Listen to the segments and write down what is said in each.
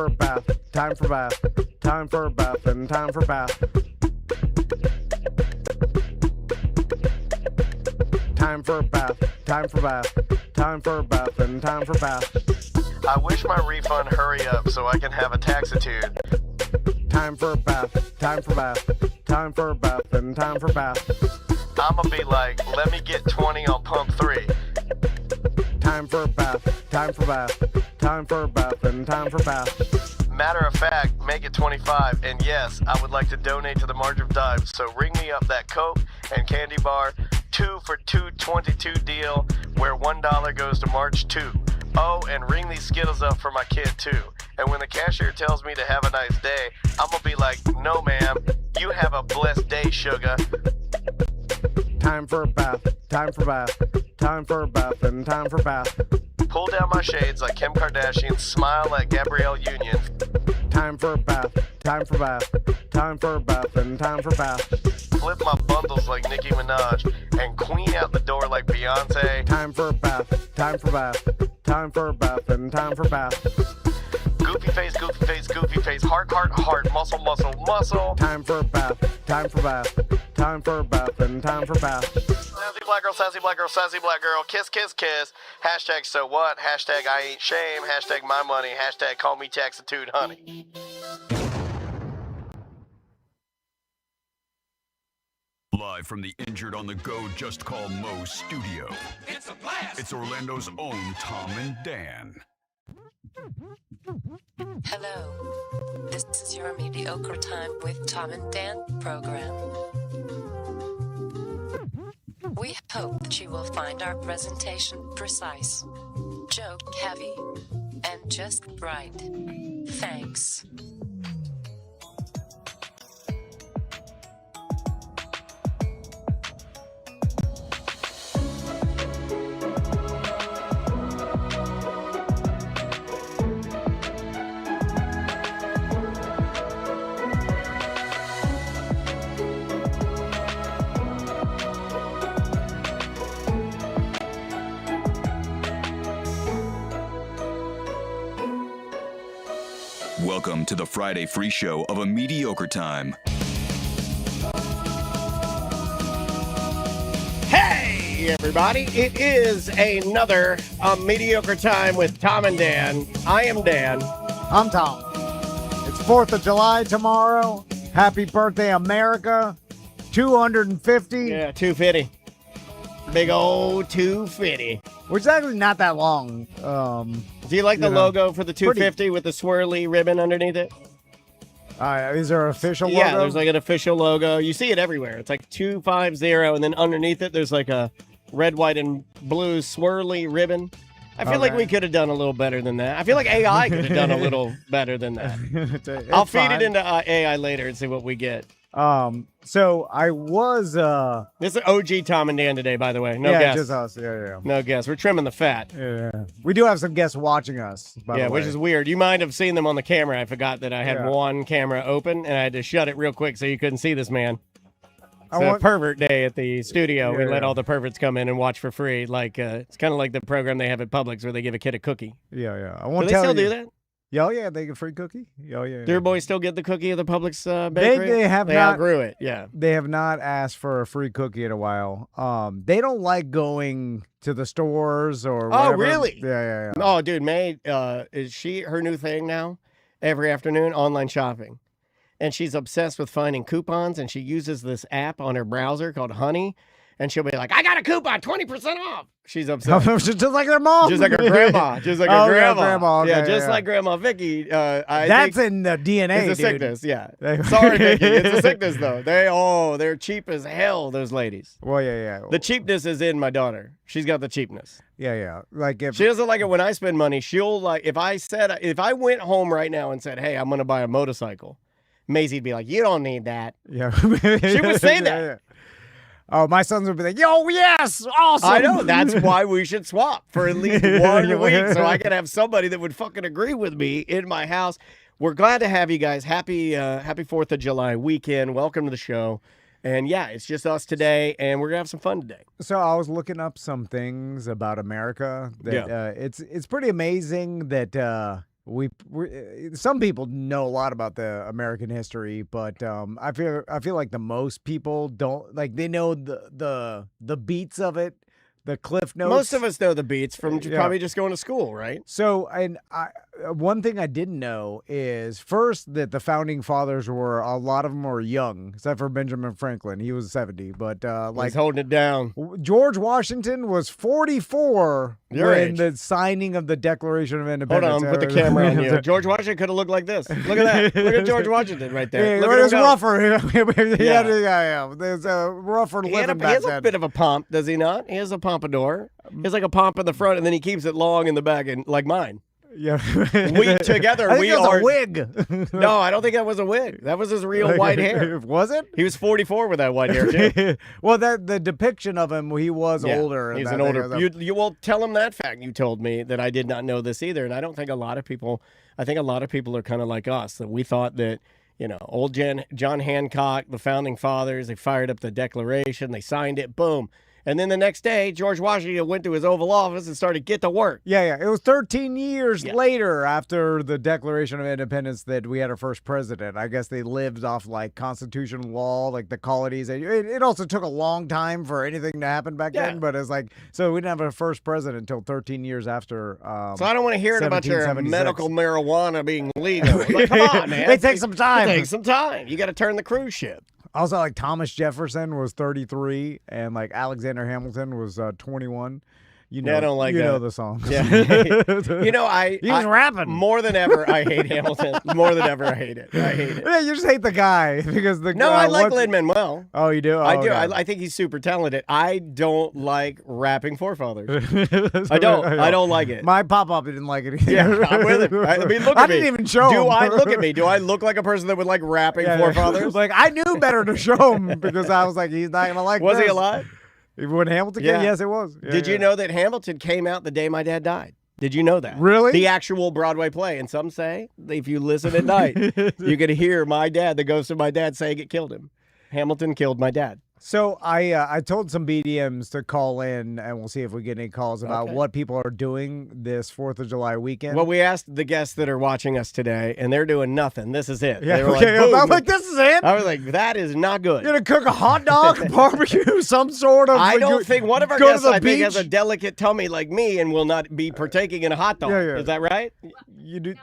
for a bath, time for bath, time for a bath, and time for bath. Time for a bath, time for bath, time for a bath, and time for bath. I wish my refund hurry up so I can have a taxitude. Time for a bath, time for bath, time for a bath, and time for bath. I'ma be like, let me get 20 on pump 3. Time for a bath, time for bath, time for a bath, and time for bath. Matter of fact, make it 25, and yes, I would like to donate to the March of Dimes, so ring me up that Coke and candy bar 2 for $2.22 deal where $1 goes to March 2. Oh, and ring these Skittles up for my kid too. And when the cashier tells me to have a nice day, I'm gonna be like, no ma'am, you have a blessed day, sugar. Time for a bath, time for bath, time for a bath, and time for bath. Pull down my shades like Kim Kardashian, smile like Gabrielle Union. Time for a bath, time for bath, time for a bath, and time for bath. Flip my bundles like Nicki Minaj and queen out the door like Beyonce. Time for a bath, time for bath, time for a bath, and time for bath. Goofy face, goofy face, goofy face, heart, heart, heart, muscle, muscle, muscle. Time for a bath, time for bath, time for a bath, and time for bath. Sassy black girl, sassy black girl, sassy black girl, kiss, kiss, kiss. Hashtag so what, hashtag I ain't shame, hashtag my money, hashtag call me taxitude honey. Live from the Injured on the Go Just Call Mo studio. It's a blast! It's Orlando's own Tom and Dan. Hello, this is your Mediocre Time with Tom and Dan program. We hope that you will find our presentation precise, joke heavy, and just right. Thanks. Welcome to the Friday free show of A Mediocre Time. Hey, everybody. It is another Mediocre Time with Tom and Dan. I am Dan. I'm Tom. It's 4th of July tomorrow. Happy birthday, America. 250. Yeah, 250. Big old 250. Which is actually not that long. Do you like the logo for the 250 with the swirly ribbon underneath it? Is there an official logo? Yeah, there's like an official logo. You see it everywhere. It's like 250, and then underneath it, there's like a red, white, and blue swirly ribbon. I feel like we could have done a little better than that. I feel like AI could have done a little better than that. I'll feed it into AI later and see what we get. So I was This is OG Tom and Dan today, by the way. No guests. just us. Yeah. No guests. We're trimming the fat. Yeah. We do have some guests watching us, by the way. Which is weird. You might have seen them on the camera. I forgot that I had one camera open, and I had to shut it real quick so you couldn't see this man. It's a pervert day at the studio. We let all the perverts come in and watch for free. Like it's kind of like the program they have at Publix where they give a kid a cookie. Yeah. I Do won't they tell still you. do that? Yeah, they get a free cookie. Yeah. Do your boys still get the cookie at the Publix bakery? They have they not outgrew it. Yeah. They have not asked for a free cookie in a while. They don't like going to the stores or whatever. Oh, really? Yeah. Oh, dude, May, is her new thing now? Every afternoon, online shopping. And she's obsessed with finding coupons, and she uses this app on her browser called Honey, and she'll be like, I got a coupon, 20% off. She's obsessed. Just like her mom. Just like her grandma. Just like her grandma. Grandma. Okay, just like Grandma Vicky. That's in the DNA, It's a dude. sickness, yeah. Sorry, Vicky. It's a sickness, though. They're cheap as hell, those ladies. Well, yeah. The cheapness is in my daughter. She's got the cheapness. Yeah. Like if She doesn't like it when I spend money. She'll like, if I went home right now and said, hey, I'm going to buy a motorcycle, Maisie'd be like, you don't need that. Yeah. She would say that. Yeah. Oh, my sons would be like, yo, yes, awesome. I know. That's why we should swap for at least 1 week so I can have somebody that would fucking agree with me in my house. We're glad to have you guys. Happy 4th of July weekend. Welcome to the show. And yeah, it's just us today, and we're going to have some fun today. So I was looking up some things about America. That it's pretty amazing that, some people know a lot about the American history, but I feel like the most people don't, like, they know the beats of it, the cliff notes. Most of us know the beats from probably just going to school, right? So, and one thing I didn't know is, first, that the founding fathers a lot of them were young, except for Benjamin Franklin. He was 70, but He's holding it down. George Washington was 44 when the signing of the Declaration of Independence. Hold on, put the camera on you. George Washington could have looked like this. Look at that. Look at George Washington right there. Yeah, Look it was rougher. There's a rougher living back then. He has a bit of a pomp, does he not? He has a pompadour. He has like a pomp in the front, and then he keeps it long in the back, and like mine. Yeah, we together. I think it was a wig. No, I don't think that was a wig. That was his real white hair. Was it? He was 44 with that white hair too. Well, the depiction of him, he was older. He's an older. You will tell him that fact. You told me that I did not know this either, and I don't think a lot of people. I think a lot of people are kind of like us, that we thought that, old John Hancock, the founding fathers, they fired up the Declaration, they signed it, boom. And then the next day, George Washington went to his Oval Office and started get to work. Yeah. It was 13 years later after the Declaration of Independence that we had our first president. I guess they lived off like constitutional law, like the colonies. It also took a long time for anything to happen back then, but it's like, so we didn't have our first president until 13 years after. So I don't want to hear about your medical marijuana being legal. Like, come on, man. It takes some time. It takes some time. You got to turn the cruise ship. Also, like, Thomas Jefferson was 33, and like Alexander Hamilton was 21. I don't like that. You know the song. Yeah. He was rapping. More than ever, I hate Hamilton. More than ever, I hate it. Yeah, you just hate the guy because the I like Lin-Manuel. Oh, you do? I do. Okay. I think he's super talented. I don't like rapping forefathers. I don't. I don't like it. My pop-up didn't like it either. Yeah, I'm with it. I mean, look at me. I didn't even show him. Look at me? Do I look like a person that would like rapping forefathers? Like, I knew better to show him because I was like, he's not going to like Was this. he alive? When Hamilton came? Yes, it was. Did you know that Hamilton came out the day my dad died? Did you know that? Really? The actual Broadway play. And some say, if you listen at night, you could hear my dad, the ghost of my dad, saying it killed him. Hamilton killed my dad. So I told some BDMs to call in, and we'll see if we get any calls about what people are doing this 4th of July weekend. Well, we asked the guests that are watching us today, and they're doing nothing. This is it. Yeah, they were okay. like, I'm like, this is it? I was like, that is not good. You're going to cook a hot dog, barbecue, some sort of... I don't think one of our go guests, to the I think, beach? has a delicate tummy like me and will not be partaking in a hot dog. Yeah. Is that right? You do...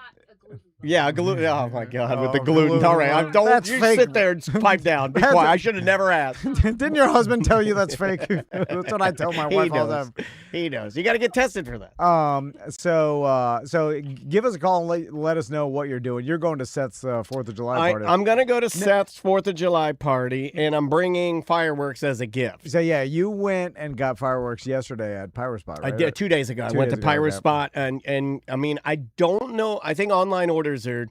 Yeah, gluten. Oh my God, with the gluten. All right, that's you fake. sit there and pipe down. Be quiet. I should have never asked. Didn't your husband tell you that's fake? That's what I tell my wife all the time. He knows. You got to get tested for that. So give us a call and let us know what you're doing. You're going to Seth's 4th of July party. I'm going to go to Seth's 4th of July party, and I'm bringing fireworks as a gift. So yeah, you went and got fireworks yesterday at Pyrospot, right? I did 2 days ago. I went to Pyrospot, and I mean, I don't know. I think online orders are.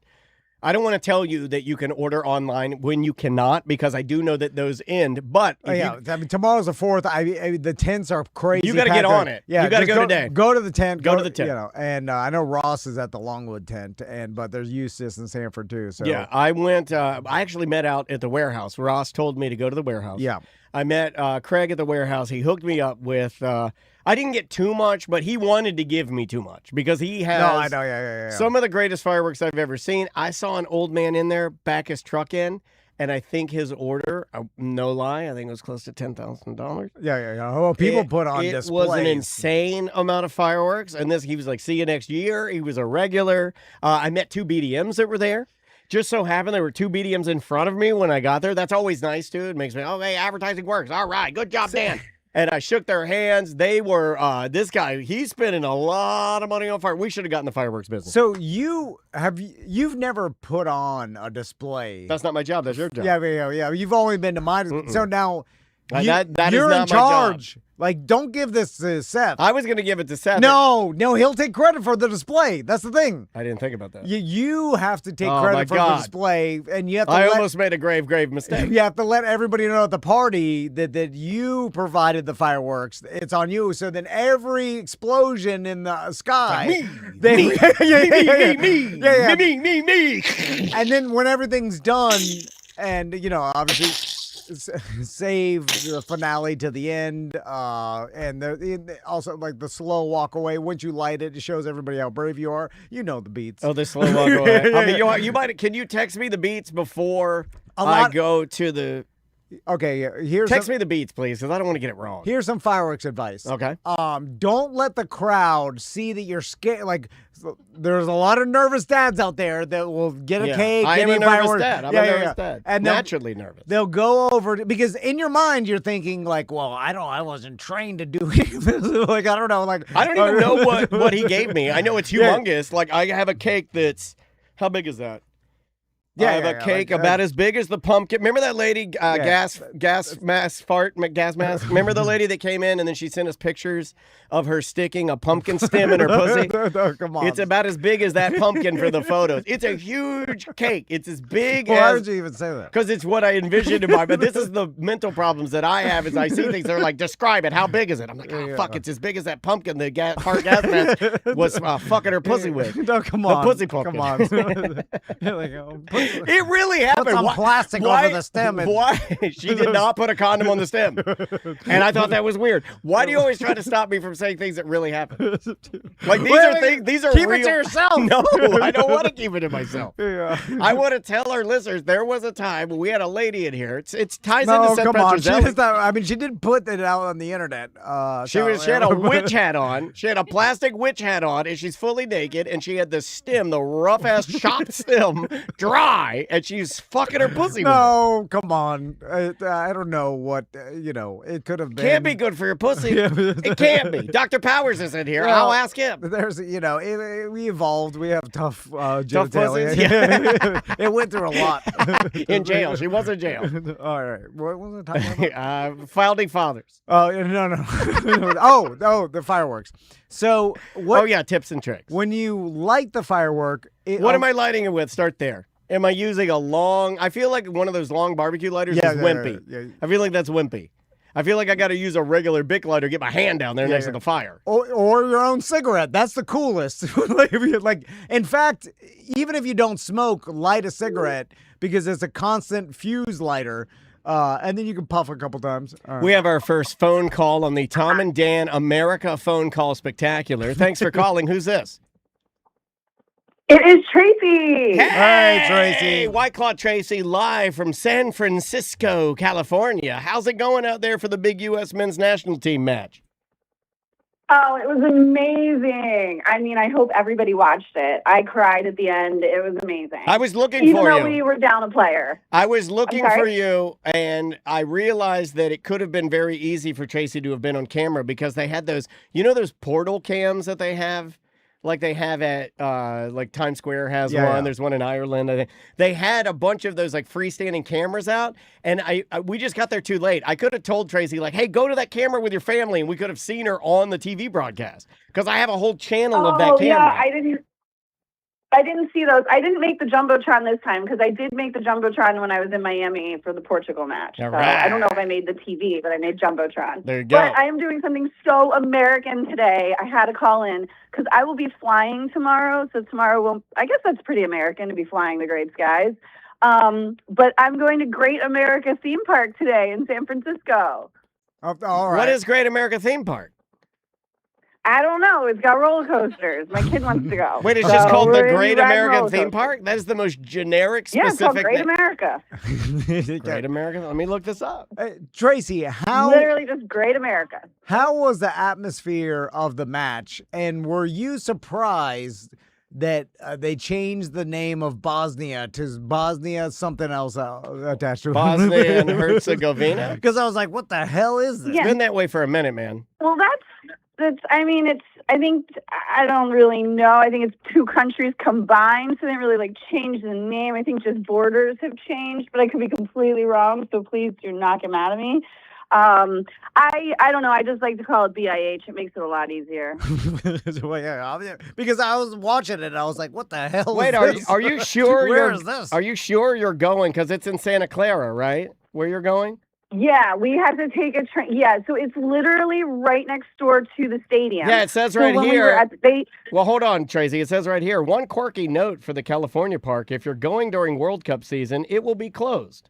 I don't want to tell you that you can order online when you cannot, because I do know that those end. But I mean, tomorrow's the 4th. The tents are crazy. You got to get on it. Yeah, you got to go today. Go to the tent. Go to the tent. And I know Ross is at the Longwood tent, but there's Eustis and Sanford too. So yeah, I went. I actually met out at the warehouse. Ross told me to go to the warehouse. Yeah, I met Craig at the warehouse. He hooked me up with. I didn't get too much, but he wanted to give me too much because he has. No, I know. Yeah. Some of the greatest fireworks I've ever seen. I saw an old man in there back his truck in, and I think his order, no lie, I think it was close to $10,000. Yeah. Well, people put on displays. It was an insane amount of fireworks, and he was like, "See you next year." He was a regular. I met 2 BDMs that were there. Just so happened there were 2 BDMs in front of me when I got there. That's always nice, too. It makes me, hey, advertising works. All right, good job, Dan. And I shook their hands. They were, this guy, he's spending a lot of money on fire. We should have gotten the fireworks business. So you've never put on a display. That's not my job. That's your job. Yeah. You've only been to mine. So now that you're is not in charge. My job. Like, don't give this to Seth. I was going to give it to Seth. No, he'll take credit for the display. That's the thing. I didn't think about that. You have to take credit for the display, and you have to. I almost made a grave mistake. You have to let everybody know at the party that you provided the fireworks. It's on you. So then every explosion in the sky, me. And then when everything's done, and obviously. save the finale to the end, and also like the slow walk away. Once you light it, it shows everybody how brave you are. You know the beats. Oh, the slow walk away. I mean, you might. Can you text me the beats before I go to the? Okay, text me the beats, please, because I don't want to get it wrong. Here's some fireworks advice. Okay. Don't let the crowd see that you're scared. Like, there's a lot of nervous dads out there that will get a cake. I am a nervous dad. I'm a nervous dad. And naturally nervous. They'll go over because in your mind you're thinking like, well, I wasn't trained to do this. Like, I don't know. Like, I don't even know what he gave me. I know it's humongous. Like, I have a cake that's how big is that? I have a cake about as big as the pumpkin. Remember that lady, gas mask? Remember the lady that came in and then she sent us pictures of her sticking a pumpkin stem in her pussy? No, come on. It's about as big as that pumpkin for the photos. It's a huge cake. It's as big Why would you even say that? Because it's what I envisioned in my. But this is the mental problems that I have as I see things. They're like, describe it. How big is it? I'm like, fuck, it's as big as that pumpkin the gas mask was fucking her pussy with. No, come on. The pussy pumpkin. Come on. It really happened. Put some plastic over the stem. Why? She did not put a condom on the stem. And I thought that was weird. Why do you always try to stop me from saying things that really happen? Like, these are things, these are keep real. it to yourself. No, I don't want to keep it to myself. Yeah. I want to tell our listeners there was a time when we had a lady in here. It ties No, into Seth come on. Petrozelli. She did put it out on the internet. She had a witch hat on. She had a plastic witch hat on, and she's fully naked, and she had the stem, the rough-ass chopped stem, dry, and she's fucking her pussy with it. No, come on. I don't know what, it could have been. Can't be good for your pussy. It can't be. Dr. Powers is in here. Well, I'll ask him. There's, we evolved. We have tough pussies. genitalia. It went through a lot. In jail. She was in jail. All right. What was I talking about? Founding fathers. Oh, no. Oh, the fireworks. So what? Oh, yeah, tips and tricks. When you light the firework. What am I lighting it with? Start there. Am I using a long, I feel like one of those long barbecue lighters is wimpy. Yeah. I feel like that's wimpy. I feel like I got to use a regular Bic lighter, get my hand down there next to the fire. Or your own cigarette. That's the coolest. In fact, even if you don't smoke, light a cigarette because it's a constant fuse lighter. And then you can puff a couple times. Right. We have our first phone call on the Tom and Dan America Phone Call Spectacular. Thanks for calling. Who's this? It is Tracy. Hey, Tracy. White Claw Tracy, live from San Francisco, California. How's it going out there for the big U.S. men's national team match? Oh, it was amazing. I mean, I hope everybody watched it. I cried at the end. It was amazing. I was looking Even for you. though we were down a player. I was looking for you, and I realized that it could have been very easy for Tracy to have been on camera because they had those, those portal cams that they have? Like they have at, like Times Square has one. Yeah. There's one in Ireland. I think. They had a bunch of those like freestanding cameras out, and we just got there too late. I could have told Tracy like, "Hey, go to that camera with your family," and we could have seen her on the TV broadcast because I have a whole channel of that camera. Yeah, I didn't see those. I didn't make the Jumbotron this time because I did make the Jumbotron when I was in Miami for the Portugal match. All so right. I don't know if I made the TV, but I made Jumbotron. There you go. But I am doing something so American today. I had to call in because I will be flying tomorrow. So tomorrow I guess that's pretty American to be flying the great skies. But I'm going to Great America Theme Park today in San Francisco. All right. What is Great America Theme Park? I don't know. It's got roller coasters. My kid wants to go. Wait, it's just called the Great American Theme Park? That is the most generic, specific. Yeah, it's called Great America. Great America. Let me look this up. Tracy, how literally just Great America. How was the atmosphere of the match, and were you surprised that they changed the name of Bosnia to Bosnia something else attached to it? Bosnia and Herzegovina? Because I was like, what the hell is this? It's been that way for a minute, man. Well, I don't really know. I think it's two countries combined, so they didn't really change the name. I think just borders have changed, but I could be completely wrong, so please do not get mad at me. I don't know. I just like to call it BIH. It makes it a lot easier. Because I was watching it and I was like, what the hell Wait, is this? are you sure Where is this? Are you sure you're going? Because it's in Santa Clara, right? Where you're going? Yeah, we have to take a train. Yeah, so it's literally right next door to the stadium. Yeah, it says right here. We well, hold on, Tracy. It says right here, one quirky note for the California park. If you're going during World Cup season, it will be closed.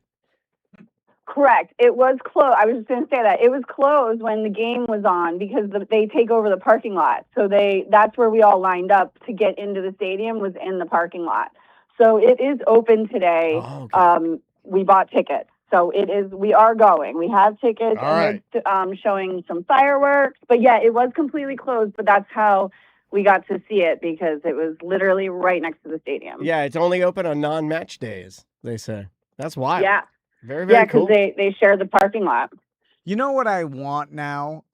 Correct. It was closed. I was just going to say that. It was closed when the game was on because they take over the parking lot. So that's where we all lined up to get into the stadium, was in the parking lot. So it is open today. Oh, okay. We bought tickets. So we are going. We have tickets, All and they're showing some fireworks. But yeah, it was completely closed, but that's how we got to see it, because it was literally right next to the stadium. Yeah, it's only open on non-match days, they say. That's wild. Yeah. Very, very cool. Yeah, because they share the parking lot. You know what I want now?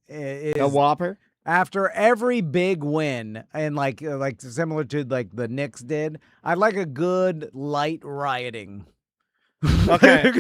Is a Whopper? After every big win, and like similar to like the Knicks did, I'd like a good light rioting. Okay.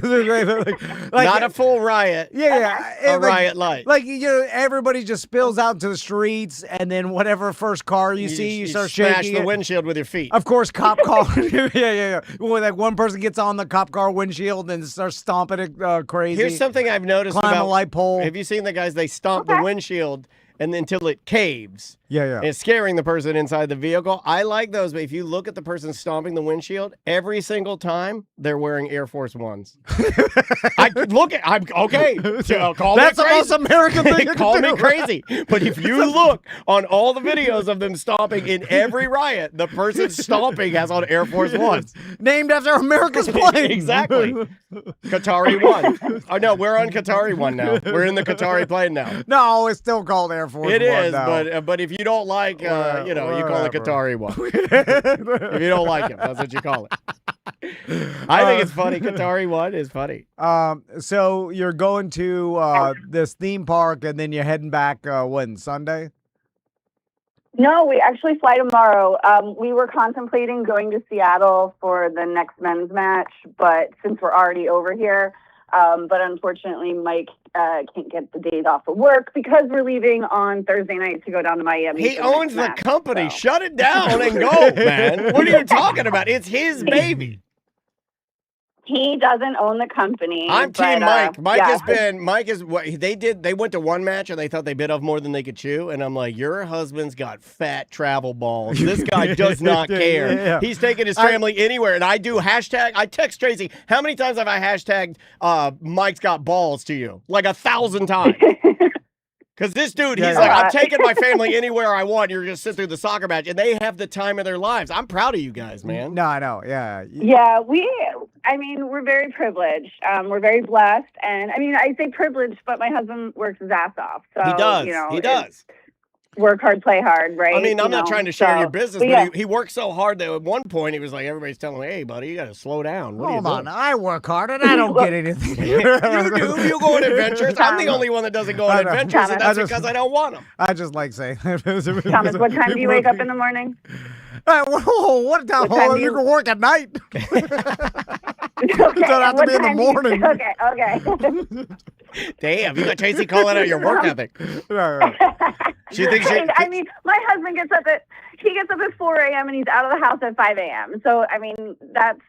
like, not a full riot. Yeah. A riot light. Like, everybody just spills out to the streets, and then whatever first car you see, you start smash shaking the it. windshield with your feet. Of course, cop car. yeah. Well, like one person gets on the cop car windshield and starts stomping it crazy. Here's something I've noticed Climb about a light pole. Have you seen the guys? They stomp the windshield and until it caves. Yeah. It's scaring the person inside the vehicle. I like those, but if you look at the person stomping the windshield, every single time they're wearing Air Force Ones. I'm okay. Call That's me the crazy. most American thing. Call me crazy. But if you look on all the videos of them stomping in every riot, the person stomping has on Air Force Ones. Named after America's plane. Exactly. Qatari One. Oh, no, we're on Qatari One now. We're in the Qatari plane now. No, it's still called Air Force One. It is, now. but if you don't like, you call it Qatari One. If you don't like it, that's what you call it. I think it's funny. Qatari One is funny. So you're going to this theme park, and then you're heading back when, Sunday? No, we actually fly tomorrow. We were contemplating going to Seattle for the next men's match, but since we're already over here, but unfortunately Mike can't get the days off of work because we're leaving on Thursday night to go down to Miami. He owns the company. So. Shut it down and go, man. What are you talking about? It's his baby. He doesn't own the company. I'm Team Mike. They went to one match and they thought they bit off more than they could chew. And I'm like, your husband's got fat travel balls. This guy does not care. Yeah. He's taking his family anywhere. And I text Tracy, how many times have I hashtagged Mike's got balls to you? Like 1,000 times. Because this dude, he's like, I'm taking my family anywhere I want. You're going to sit through the soccer match. And they have the time of their lives. I'm proud of you guys, man. No, I know. Yeah. Yeah, we're very privileged. We're very blessed. And I say privileged, but my husband works his ass off. So he does. He does. Work hard, play hard, right? I'm not trying to share your business, but he works so hard that at one point he was like, everybody's telling me, hey, buddy, you got to slow down. Hold on. I work hard and I don't get anything. You do. You go on adventures. I'm the only one that doesn't go on adventures, and that's because I don't want them. I just like saying that. Thomas, what time do you wake up in the morning? What time? You can work at night. Okay. It doesn't have to be in the morning. Okay. Damn, you got Tracy calling out your work ethic. She thinks my husband gets up at 4 a.m. and he's out of the house at 5 a.m. So that's.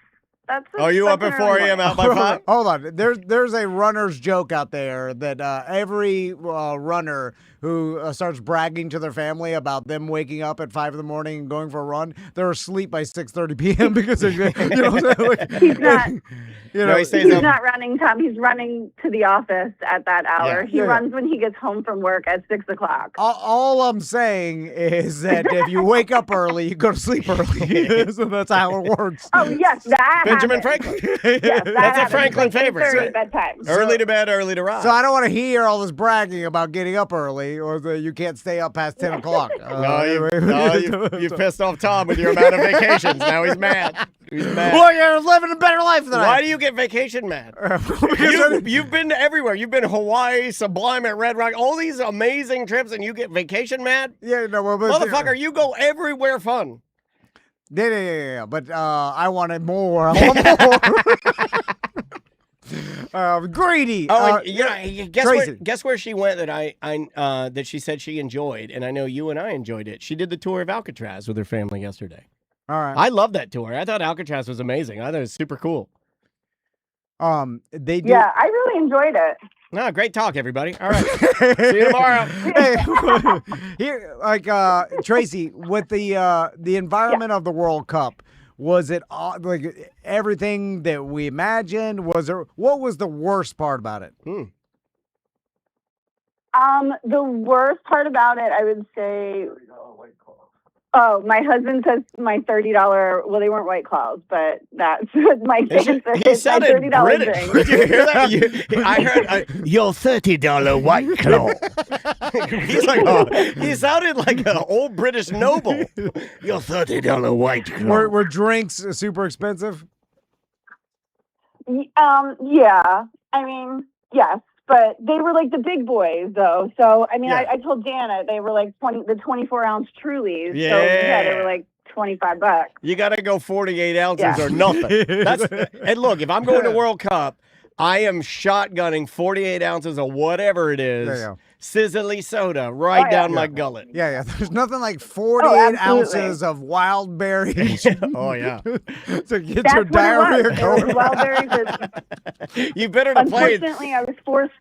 Are you up at 4 a.m. out by 5? Hold on. There's a runner's joke out there that every runner who starts bragging to their family about them waking up at 5 in the morning and going for a run, they're asleep by 6:30 p.m. because he's not. He's not running, Tom. He's running to the office at that hour. He runs when he gets home from work at 6 o'clock. All I'm saying is that if you wake up early, you go to sleep early. So that's how it works. Oh yes, that Benjamin happens. Franklin. Yes, that's a Franklin favorite. Bedtime. Early to bed, early to rise. So I don't want to hear all this bragging about getting up early or that you can't stay up past 10 o'clock. You've pissed off Tom with your amount of vacations. Now he's mad. Well, you're living a better life than I am. Why do you get vacation mad? You've been to everywhere. You've been to Hawaii, Sublime at Red Rock, all these amazing trips, and you get vacation mad? Yeah, no, but motherfucker, you go everywhere fun. Yeah. But I wanted more. I want more. Greedy. Guess where she went that that she said she enjoyed, and I know you and I enjoyed it. She did the tour of Alcatraz with her family yesterday. All right. I love that tour. I thought Alcatraz was amazing. I thought it was super cool. They do. Yeah, I really enjoyed it. No, great talk, everybody. All right. See you tomorrow. Here, Tracy, with the environment of the World Cup, Was it like everything that we imagined? What was the worst part about it? The worst part about it, I would say. Oh, my husband says my $30. Well, they weren't White Claws, but that's what Mike answered. He sounded my $30 British. drink. Did you hear that? I heard your $30 White Claw. He sounded like an old British noble. Your $30 White Claw. Were drinks super expensive? Yeah. I mean, yes. But they were like the big boys, though. So, I mean, I told Janet they were like the 24-ounce Trulies. Yeah. So, yeah, they were like $25. You got to go 48 ounces or nothing. And look, if I'm going to World Cup, I am shotgunning 48 ounces of whatever it is, sizzly soda down my gullet. Yeah. There's nothing like 48 ounces of wild berries. Oh, yeah. To get your diarrhea going. Wild berries. You've been on a plane. Unfortunately, I was forced.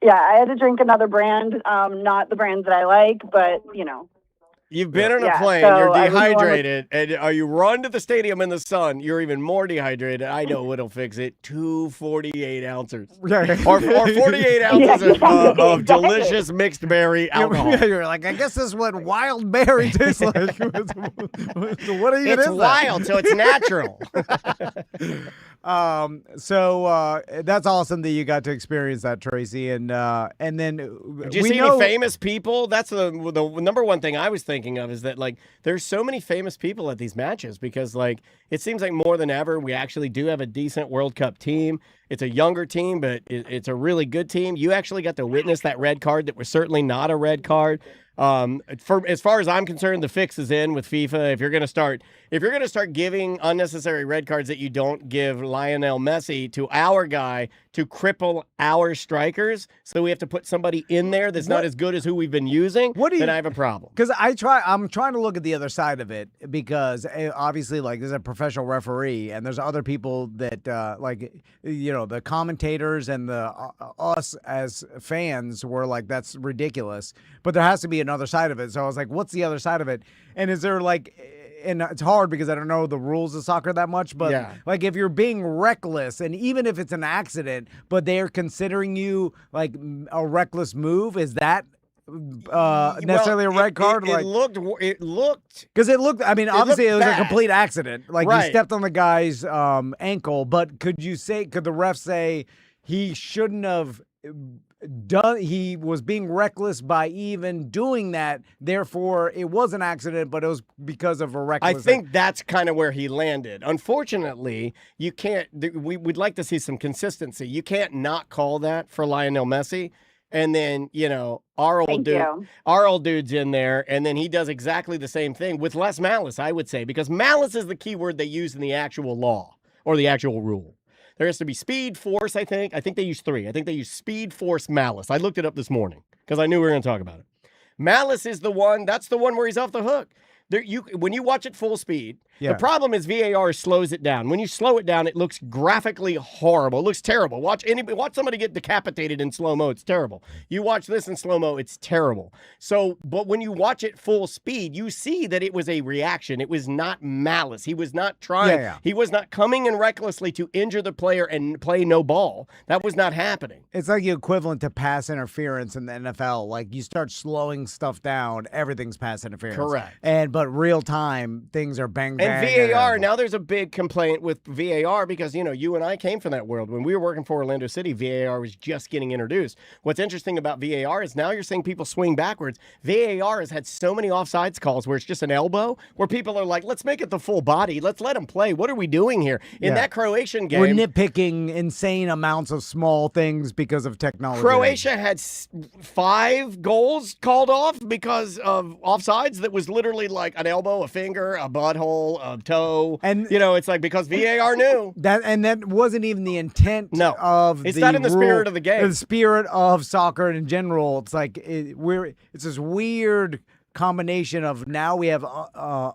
Yeah, I had to drink another brand, not the brands that I like, but, you know. You've been on a plane, so you're dehydrated, and you run to the stadium in the sun, you're even more dehydrated. I know what'll fix it. 248 ounces. Or 48 ounces of delicious mixed berry alcohol. Yeah, you're like, I guess this is what wild berry tastes like. What even it's is wild, so it's natural. So that's awesome that you got to experience that, Tracy. And then did you see any famous people? That's the number one thing I was thinking of, is that like there's so many famous people at these matches, because like it seems like more than ever we actually do have a decent World Cup team. It's a younger team, but it's a really good team. You actually got to witness that red card that was certainly not a red card. As far as I'm concerned, the fix is in with FIFA. If you're going to start giving unnecessary red cards that you don't give Lionel Messi to our guy to cripple our strikers, so we have to put somebody in there that's not as good as who we've been using, then I have a problem. Because I'm trying to look at the other side of it, because obviously, like, there's a professional referee and there's other people that the commentators and us as fans were like, that's ridiculous. But there has to be another side of it. So I was like, what's the other side of it? And is there like, and it's hard because I don't know the rules of soccer that much, but like if you're being reckless, and even if it's an accident, but they're considering you like a reckless move, is that necessarily a red card? It looked because it looked. I mean, obviously it was a complete accident. Like right. He stepped on the guy's ankle, but could the ref say he shouldn't have done? He was being reckless by even doing that. Therefore, it was an accident, but it was because of a reckless. I think that's kind of where he landed. Unfortunately, you can't. We would like to see some consistency. You can't not call that for Lionel Messi. And then, our old dude's in there, and then he does exactly the same thing with less malice, I would say, because malice is the key word they use in the actual law or the actual rule. There has to be speed, force, I think. I think they use 3. I think they use speed, force, malice. I looked it up this morning because I knew we were going to talk about it. Malice is that's the one where he's off the hook. When you watch it full speed, the problem is VAR slows it down. When you slow it down, it looks graphically horrible. It looks terrible. Watch somebody get decapitated in slow-mo. It's terrible. You watch this in slow-mo, it's terrible. So, but when you watch it full speed, you see that it was a reaction. It was not malice. He was not trying. He was not coming in recklessly to injure the player and play no ball. That was not happening. It's like the equivalent to pass interference in the NFL. Like you start slowing stuff down, everything's pass interference. Correct. But real time, things are bang, bang. And VAR, now there's a big complaint with VAR because, you and I came from that world. When we were working for Orlando City, VAR was just getting introduced. What's interesting about VAR is now you're seeing people swing backwards. VAR has had so many offsides calls where it's just an elbow, where people are like, let's make it the full body. Let's let him play. What are we doing here? In that Croatian game. We're nitpicking insane amounts of small things because of technology. Croatia had 5 goals called off because of offsides that was literally like an elbow, a finger, a butthole, a toe. And it's like because VAR knew. That wasn't even the intent of it's not in the spirit of the game. The spirit of soccer in general. It's like it's this weird combination of now we have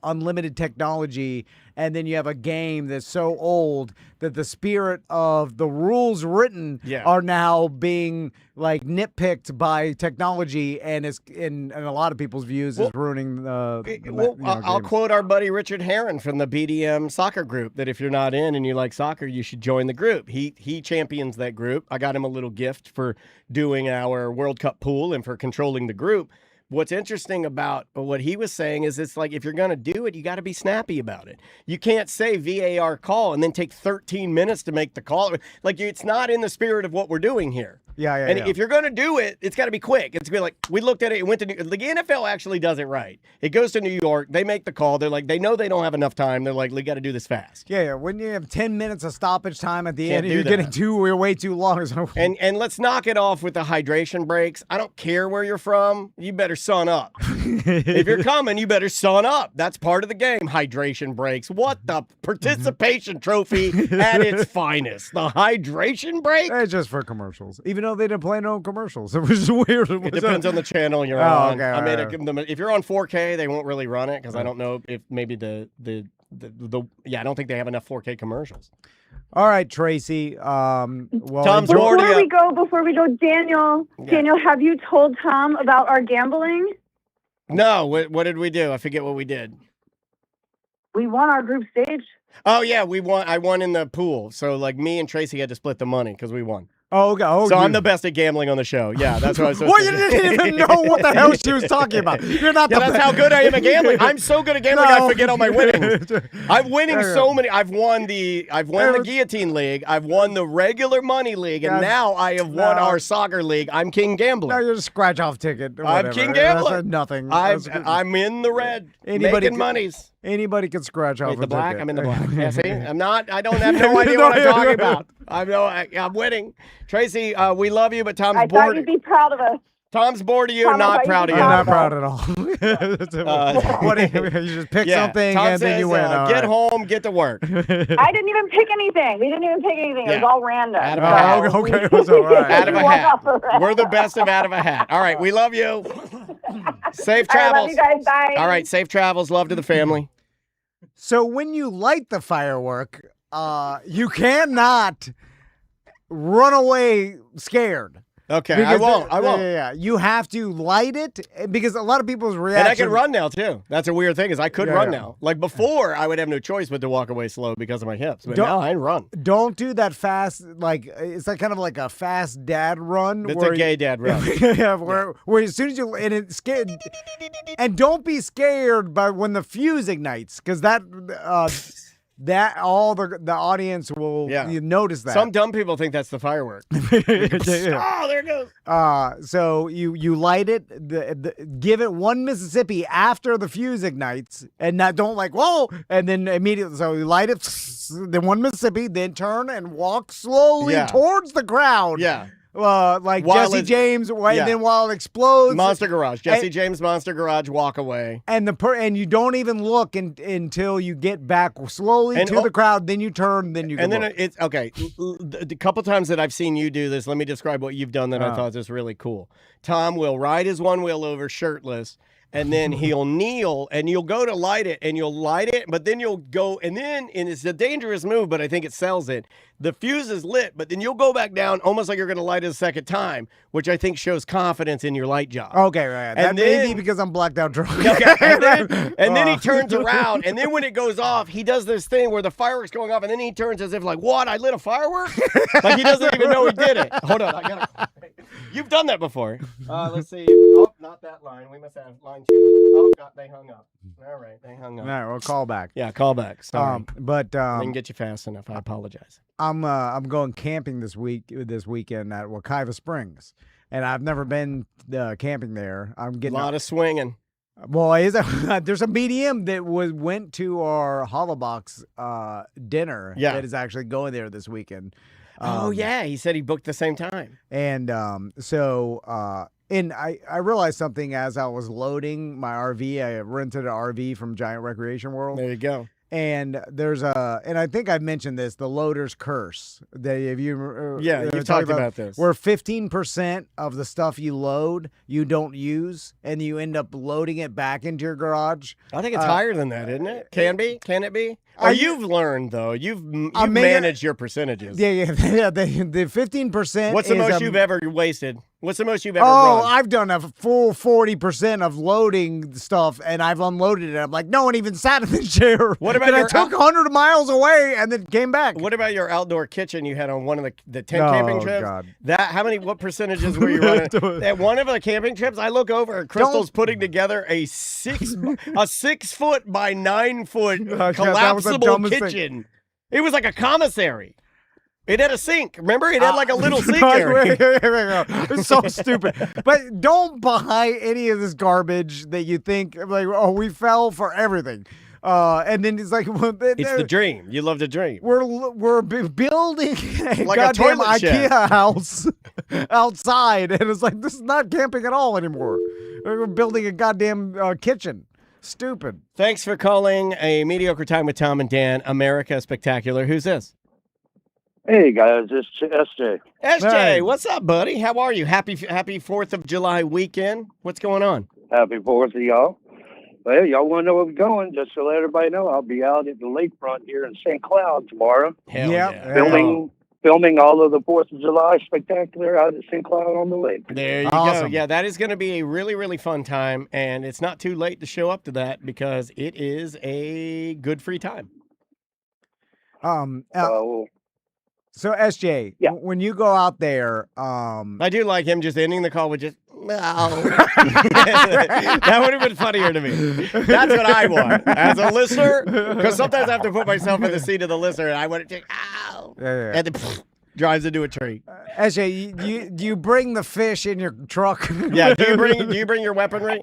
unlimited technology, and then you have a game that's so old that the spirit of the rules written are now being like nitpicked by technology, and is in a lot of people's views is ruining I'll quote our buddy Richard Herron from the BDM soccer group that if you're not in and you like soccer, you should join the group. He champions that group. I got him a little gift for doing our World Cup pool and for controlling the group. What's interesting about what he was saying is it's like if you're going to do it, you got to be snappy about it. You can't say VAR call and then take 13 minutes to make the call. Like, it's not in the spirit of what we're doing here. And if you're going to do it, it's got to be quick. It's going to be like, we looked at it, it went to the NFL actually does it right. It goes to New York. They make the call. They're like, they know they don't have enough time. They're like, we got to do this fast. When you have 10 minutes of stoppage time at the end, you're getting we're way too long. And let's knock it off with the hydration breaks. I don't care where you're from. You better sun up. If you're coming, you better sun up. That's part of the game. Hydration breaks. What the participation trophy at its finest. The hydration break? It's just for commercials. Even though they didn't play no commercials. It was weird. It depends on the channel you're on. Okay, if you're on 4K, they won't really run it because I don't know if maybe I don't think they have enough 4K commercials. All right, Tracy. Tom's before we go, Daniel, have you told Tom about our gambling? No. What did we do? I forget what we did. We won our group stage. Oh yeah, we won. I won in the pool. So like me and Tracy had to split the money because we won. Oh, okay. So I'm the best at gambling on the show. Yeah, that's what I was supposed Well, you didn't even know what the hell she was talking about. You're not the that's best. how good I am at gambling. I'm so good at gambling, I forget all my winnings. I'm winning so many. I've won the Guillotine League. I've won the regular money league, and now I have won our soccer league. I'm King Gambler. No, you're a scratch-off ticket. I'm King Gambler. That's nothing. I'm in the red. Making monies. Anybody can scratch off the black. ticket. I'm in the black. Yeah, see, I'm not. I don't have no idea what I'm talking about. I'm winning. Tracy, we love you, but Tom's bored. I thought you'd be proud of us. Tom's bored of you, not proud of you. I'm not proud at all. You just pick something Tom and then you win. Get home, get to work. I didn't even pick anything. We didn't even pick anything. It was all random. Out of a hat. Okay, it was all right. Out of a hat. We're the best of out of a hat. All right, we love you. Safe travels. Love you guys. Bye. All right, safe travels. Love to the family. So when you light the firework, you cannot run away scared. Okay, I won't. Yeah. You have to light it because a lot of people's reaction. And I can run now too. That's a weird thing is I could run now. Like before, I would have no choice but to walk away slow because of my hips. But now I run. Don't do that fast. Like it's like kind of like a fast dad run. It's a gay dad run. Where as soon as you and it's scared, and don't be scared by when the fuse ignites because that all the audience will notice that. Some dumb people think that's the firework. Oh, there it goes. So you light it, give it one Mississippi after the fuse ignites, and don't like whoa, and then immediately. So you light it, then one Mississippi, then turn and walk slowly towards the crowd. Yeah. Like while Jesse James, then while it explodes. Monster Garage. Jesse James, Monster Garage, walk away. And and you don't even look until you get back slowly to the crowd, then you turn, then you go. And then it's, okay, the couple times that I've seen you do this, let me describe what you've done that I thought was really cool. Tom will ride his one wheel over shirtless, and then he'll kneel, and you'll go to light it, and you'll light it, but then you'll go, and it's a dangerous move, but I think it sells it. The fuse is lit, but then you'll go back down almost like you're going to light it a second time, which I think shows confidence in your light job. Okay, right. That may be because I'm blacked out drunk. Okay, and then he turns around, and then when it goes off, he does this thing where the firework's going off, and then he turns as if like, what, I lit a firework? Like he doesn't even know he did it. Hold on, You've done that before. Let's see. Oh, not that line. We must have line 2. Oh, God, they hung up. All right, they hung up. All right, well, call back. Yeah, call back. Sorry. I didn't get you fast enough. I apologize. I'm going camping this weekend at Wekiva Springs, and I've never been camping there. I'm getting a lot of swinging. Well, there's a BDM that went to our Holobox dinner that is actually going there this weekend. Oh yeah, he said he booked the same time. And and I realized something as I was loading my RV. I rented an RV from Giant Recreation World. There you go. And there's and I think I've mentioned this, the loader's curse. If you you've talked about this. Where 15% of the stuff you load, you don't use, and you end up loading it back into your garage. I think it's higher than that, isn't it? Can it be? Or you've learned, though. You've managed your percentages. Yeah. The 15%. What's the most you've ever wasted? What's the most you've ever run? Oh, I've done a full 40% of loading stuff, and I've unloaded it. I'm like, no one even sat in the chair. What about I took 100 miles away and then came back. What about your outdoor kitchen you had on one of the tent camping trips? God. What percentages were you running? At one of the camping trips, I look over and Crystal's putting together a 6 foot by 9 foot collapsible kitchen. It was like a commissary. It had a sink. Remember? It had like a little sink area. It's so stupid. But don't buy any of this garbage that you think, like, oh, we fell for everything. And then it's like, it's the dream. You love the dream. We're building a like goddamn a IKEA house outside, and it's like, this is not camping at all anymore. We're building a goddamn kitchen. Stupid. Thanks for calling A Mediocre Time with Tom and Dan, America Spectacular. Who's this? Hey guys, it's SJ. SJ, Hey. what's up, buddy? How are you? Happy 4th of July weekend. What's going on? Happy 4th to y'all. Well, y'all want to know where we're going? Just to let everybody know, I'll be out at the lakefront here in St. Cloud tomorrow. Hell Yep. yeah. Filming all of the 4th of July spectacular out at St. Cloud on the lake. There you go. Awesome. Yeah, that is going to be a really, really fun time, and it's not too late to show up to that because it is a good free time. So SJ, Yeah. when you go out there, I do like him just ending the call with just, no. That would have been funnier to me. That's what I want as a listener, because sometimes I have to put myself in the seat of the listener, and I want to take, ow, and then drives into a tree. SJ, you bring the fish in your truck. Yeah, do you bring your weaponry?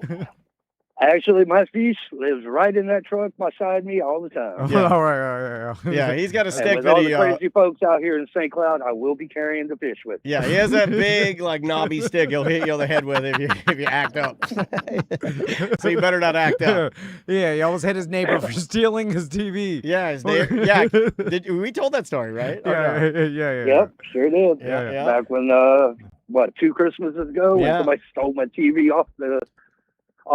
Actually, my fish lives right in that truck beside me all the time. Yeah. All right. Yeah, he's got a And stick with that all he. the crazy folks out here in St. Cloud, I will be carrying the fish with me. Yeah, he has that big, like, knobby stick he'll hit you on the head with if you act up. So you better not act up. Yeah, he almost hit his neighbor for stealing his TV. Yeah, we told that story, right? Yeah. Yep, sure did. Yeah. Back when, 2 Christmases ago, when somebody stole my TV off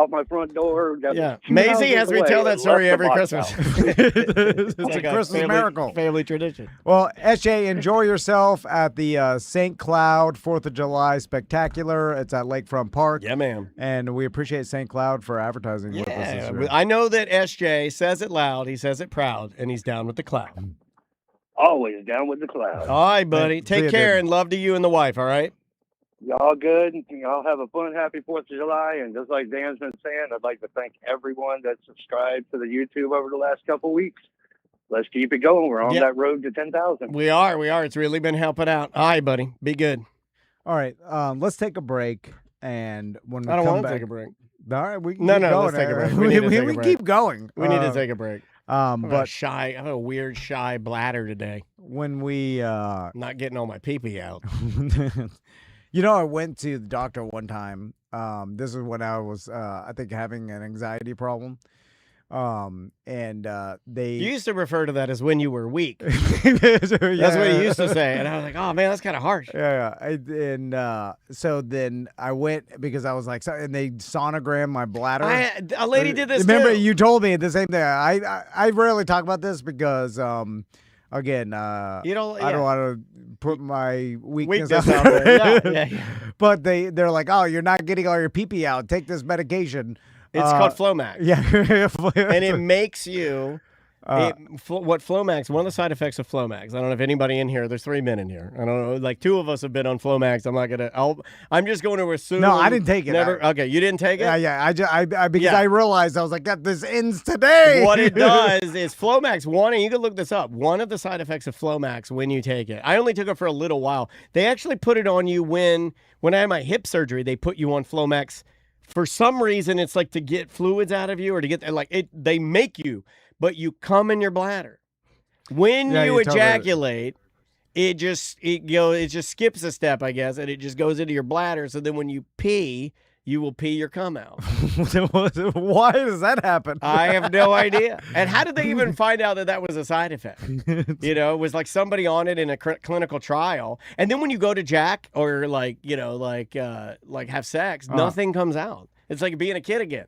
my front door. Yeah, Maisie has me tell that story every Christmas. It's like a Christmas miracle. Family tradition. Well, SJ, enjoy yourself at the St. Cloud 4th of July Spectacular. It's at Lakefront Park. Yeah, ma'am. And we appreciate St. Cloud for advertising with us this year. I know that SJ says it loud, he says it proud, and he's down with the cloud. Always down with the cloud. All right, buddy. See Take you, care dude. and love to you and the wife, all right? Y'all good. Y'all have a fun, happy 4th of July. And just like Dan's been saying, I'd like to thank everyone that subscribed to the YouTube over the last couple weeks. Let's keep it going. We're on that road to 10,000. We are. It's really been helping out. All right, buddy. Be good. All right, let's take a break. And when we I don't come want to back, take a break. All right, we can No, keep going. let's take a break. We need to take a break. keep going. We need to take a break. But I have a weird shy bladder today. when we Not getting all my pee-pee out. You know, I went to the doctor one time. This is when I was, I think, having an anxiety problem. And they You used to refer to that as when you were weak. That's That's what he used to say. And I was like, oh, man, that's kind of harsh. Yeah. So then I went because I was like, and they sonogrammed my bladder. A lady did this Remember, too. you told me the same thing. I rarely talk about this because, again, You don't, I don't want to put my weakness Weakness out out there. there. Yeah. But they're like, oh, you're not getting all your pee-pee out. Take this medication. It's called Flomax. Yeah. And it makes you... what Flomax, one of the side effects of Flomax, I don't know if anybody in here, there's 3 men in here. I don't know, like 2 of us have been on Flomax. I'm just going to assume. No, I didn't take it. Okay, you didn't take it? Yeah. Because I realized, I was like, this ends today. What it does is Flomax, and you can look this up, one of the side effects of Flomax when you take it, I only took it for a little while. They actually put it on you when I had my hip surgery, they put you on Flomax. For some reason, it's like to get fluids out of you or to get, they make you. But you come in your bladder. When you ejaculate, it just skips a step, I guess, and it just goes into your bladder. So then when you pee, you will pee your cum out. Why does that happen? I have no idea. And how did they even find out that that was a side effect? You know, it was like somebody on it in a clinical trial. And then when you go to Jack or like have sex, nothing comes out. It's like being a kid again.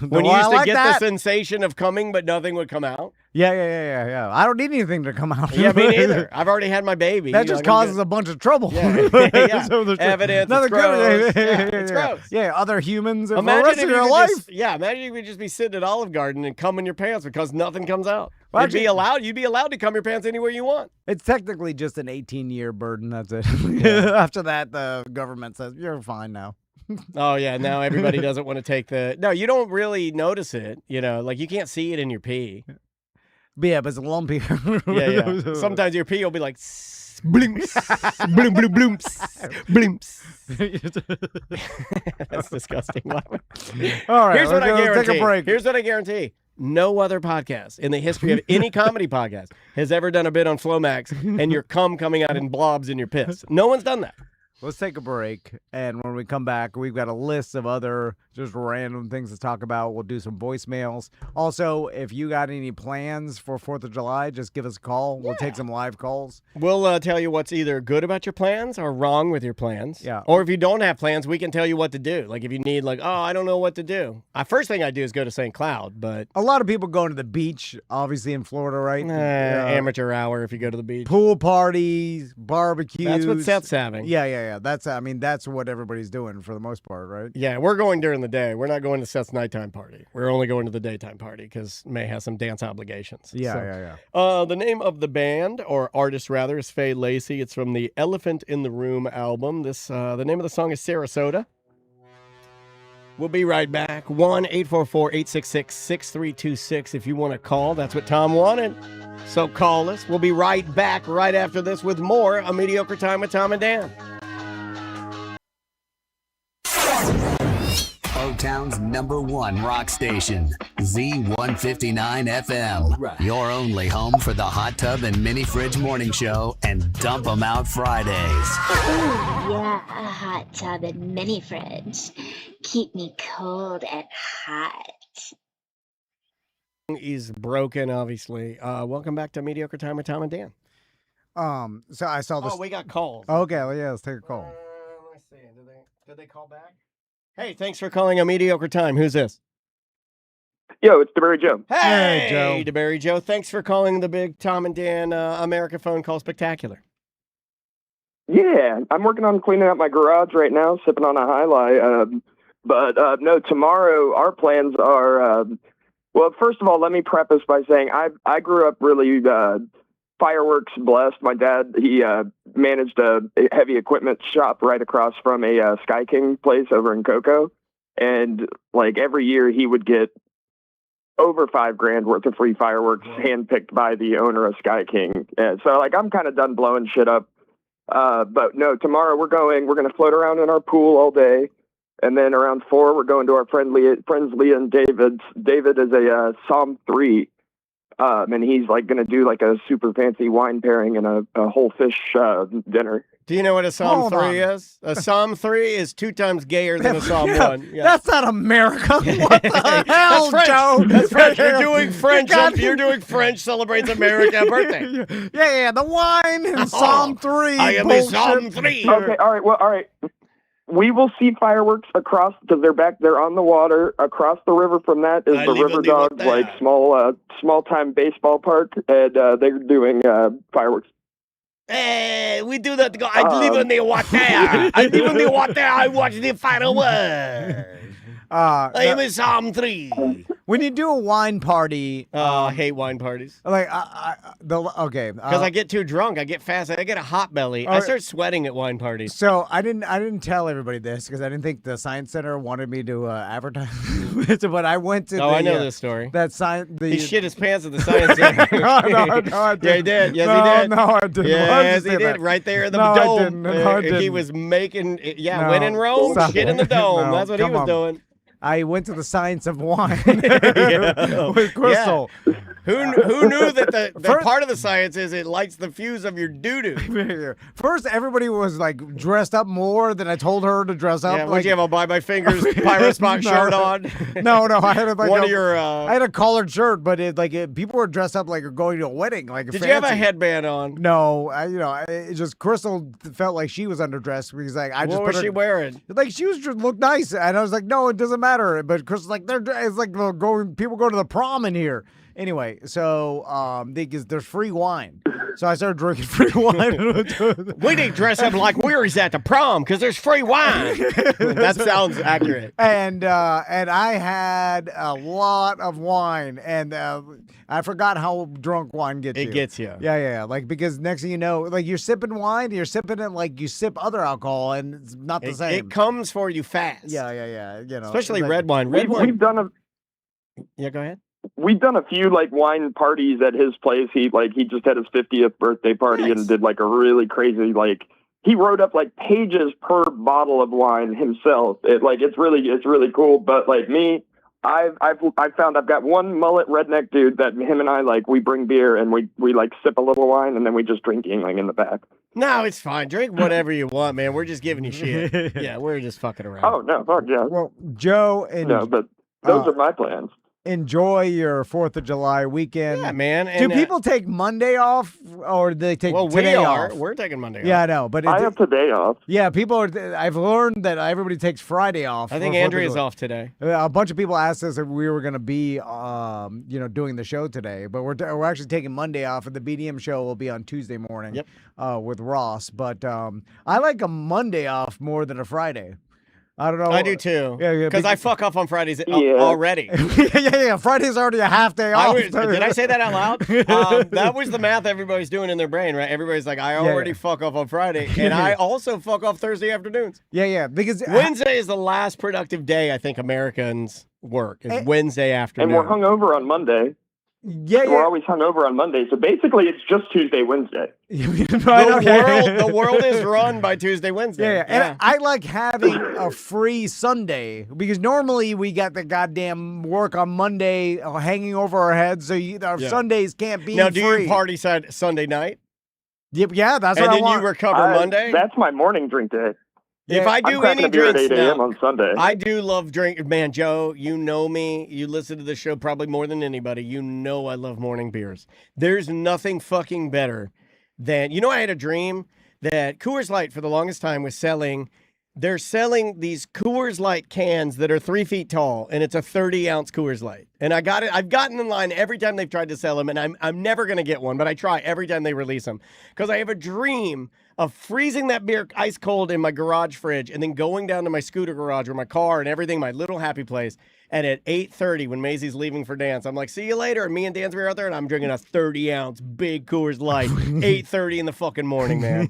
When you used to get the sensation of coming, but nothing would come out. Yeah. I don't need anything to come out. Yeah, me neither. I've already had my baby. That just causes a bunch of trouble. Yeah. So Evidence, it's gross. It's gross. Yeah, other humans and imagine the rest of your life. Imagine if you just be sitting at Olive Garden and cum in your pants because nothing comes out. Well, You'd be allowed to cum your pants anywhere you want. It's technically just an 18-year burden. That's it. After that, the government says, you're fine now. Oh, yeah. Now everybody doesn't want to take the... No, you don't really notice it. You know, like you can't see it in your pee. But yeah, but it's lumpy. Yeah. Sometimes your pee will be like... Blimps, bloom, bloom, blooms, blimps. That's disgusting. All right, Here's what I guarantee. Take a break. Here's what I guarantee. No other podcast in the history of any comedy podcast has ever done a bit on Flomax and your cum coming out in blobs in your piss. No one's done that. Let's take a break, and when we come back, we've got a list of other just random things to talk about. We'll do some voicemails. Also, if you got any plans for 4th of July, just give us a call. We'll take some live calls. We'll tell you what's either good about your plans or wrong with your plans. Yeah. Or if you don't have plans, we can tell you what to do. Like if you need I don't know what to do. First thing I do is go to St. Cloud, but... A lot of people going to the beach, obviously in Florida, right? Amateur hour if you go to the beach. Pool parties, barbecues. That's what Seth's having. Yeah. That's what everybody's doing for the most part, right? Yeah, we're going during the day. We're not going to Seth's nighttime party. We're only going to the daytime party because May has some dance obligations. Yeah. The name of the band, or artist rather, is Faye Lacey. It's from the Elephant in the Room album. The name of the song is Sarasota. We'll be right back. 1-844-866-6326 if you want to call. That's what Tom wanted. So call us. We'll be right back right after this with more A Mediocre Time with Tom and Dan. O-Town's #1 rock station, Z159 FM. Right. Your only home for the Hot Tub and Mini Fridge Morning Show and Dump 'Em Out Fridays. Ooh, yeah, a hot tub and mini fridge. Keep me cold and hot. He's broken, obviously. Welcome back to Mediocre Time with Tom and Dan. So I saw this. Oh, we got calls. Okay, well, yeah, let's take a call. Let's see. Did they call back? Hey, thanks for calling A Mediocre Time. Who's this? Yo, it's DeBerry Joe. Hey, Joe. DeBerry Joe. Thanks for calling the big Tom and Dan America Phone Call Spectacular. Yeah, I'm working on cleaning out my garage right now, sipping on a highlight. No, tomorrow our plans are. Well, first of all, let me preface by saying I grew up really fireworks blessed. My dad, he managed a heavy equipment shop right across from a Sky King place over in Cocoa. And like every year he would get over $5,000 worth of free fireworks handpicked by the owner of Sky King. And so like, I'm kind of done blowing shit up. But no, tomorrow we're going to float around in our pool all day. And then around 4, we're going to our friends Leah and David's. David is a Psalm 3. And he's like going to do like a super fancy wine pairing and a whole fish dinner. Do you know what a Psalm 3 is? A Psalm 3 is 2 times gayer than a Psalm 1. Yeah. That's not America. What the hell, French. Joe? That's French. You're doing French. You're doing French celebrates America birthday. Yeah. The wine in Psalm 3. I am a Psalm 3. Okay, all right. We will see fireworks across, because they're on the water. Across the river from that is the River Dogs, like small time baseball park, and they're doing fireworks. Hey, we do that. I live in the water. I live in the water. I watch the fireworks. I am a Psalm 3. When you do a wine party, I hate wine parties. Like, because I get too drunk. I get fast. I get a hot belly. I start sweating at wine parties. So I didn't tell everybody this because I didn't think the Science Center wanted me to advertise. But I went to. I know this story. He shit his pants at the Science Center. no, I didn't. Yeah, he did. Yes, he did. No, I didn't. Yes, he did. Right there in the dome. I didn't. He was making. When in Rome, shit in the dome. That's what he was doing. I went to the Science of Wine with Crystal. Who knew that the part of the science is it lights the fuse of your doo-doo? First, everybody was like dressed up more than I told her to dress up. Yeah, like, would you have a Buy My Fingers Pyrospot shirt on? No, I had like one of your. I had a collared shirt, but people were dressed up like going to a wedding. Like Did fancy. you have a headband on? No, it just Crystal felt like she was underdressed because like I just what put was her, she wearing? Like she was just looked nice, and I was like, no, it doesn't matter. But Crystal's like, it's like people go to the prom in here. Anyway, so there's free wine. So I started drinking free wine. We didn't dress up like we was at the prom because there's free wine. That sounds accurate. And I had a lot of wine, and I forgot how drunk wine gets you. It gets you. Yeah. Like, because next thing you know, like you're sipping wine, you're sipping it like you sip other alcohol, and it's not the same. It comes for you fast. Yeah. You know, especially like, red wine. We've done a. Yeah, go ahead. We've done a few like wine parties at his place. He just had his 50th birthday party and did like a really crazy he wrote up like pages per bottle of wine himself. It's really cool. But like me, I've found I've got one mullet redneck dude that him and I we bring beer and we like sip a little wine and then we just drink Yingling in the back. No, it's fine. Drink whatever you want, man. We're just giving you shit. Yeah, we're just fucking around. Oh no, fuck yeah. Well, Joe and but those are my plans. Enjoy your 4th of July weekend. Yeah, man. Do people take Monday off, or do they take today off? We're taking Monday off. Yeah, I know. But I have today off. Yeah, I've learned that everybody takes Friday off. I think Andrea's off today. A bunch of people asked us if we were going to be, doing the show today. But we're actually taking Monday off, and the BDM show will be on Tuesday morning. Yep. With Ross. But I like a Monday off more than a Friday. I don't know. I do too. Yeah. Because I fuck off on Fridays already. Yeah. Friday's already a half day off. Did I say that out loud? That was the math everybody's doing in their brain, right? Everybody's like, I already fuck off on Friday, and I also fuck off Thursday afternoons. Yeah. Because Wednesday is the last productive day I think Americans work. Is Wednesday afternoon. And we're hungover on Monday. Yeah. We're always hungover on Monday, so basically it's just Tuesday, Wednesday. The world is run by Tuesday, Wednesday. Yeah. And I like having a free Sunday because normally we got the goddamn work on Monday hanging over our heads, so our Sundays can't be Now, do free. you party Sunday night? Yep. Yeah, that's what I want. And then you recover Monday? That's my morning drink day. If I do I'm any drinks at 8 a.m. on Sunday. I do love drink. Man, Joe, you know me. You listen to the show probably more than anybody. You know I love morning beers. There's nothing fucking better than, I had a dream that Coors Light for the longest time was selling. They're selling these Coors Light cans that are 3 feet tall, and it's a 30-ounce Coors Light. And I got it. I've gotten in line every time they've tried to sell them, and I'm never going to get one, but I try every time they release them because I have a dream of freezing that beer ice cold in my garage fridge and then going down to my scooter garage or my car and everything, my little happy place. And at 8:30 when Maisie's leaving for dance, I'm like, see you later. And me and Dansby are out there, and I'm drinking a 30-ounce big Coors Light, 8:30 in the fucking morning, man.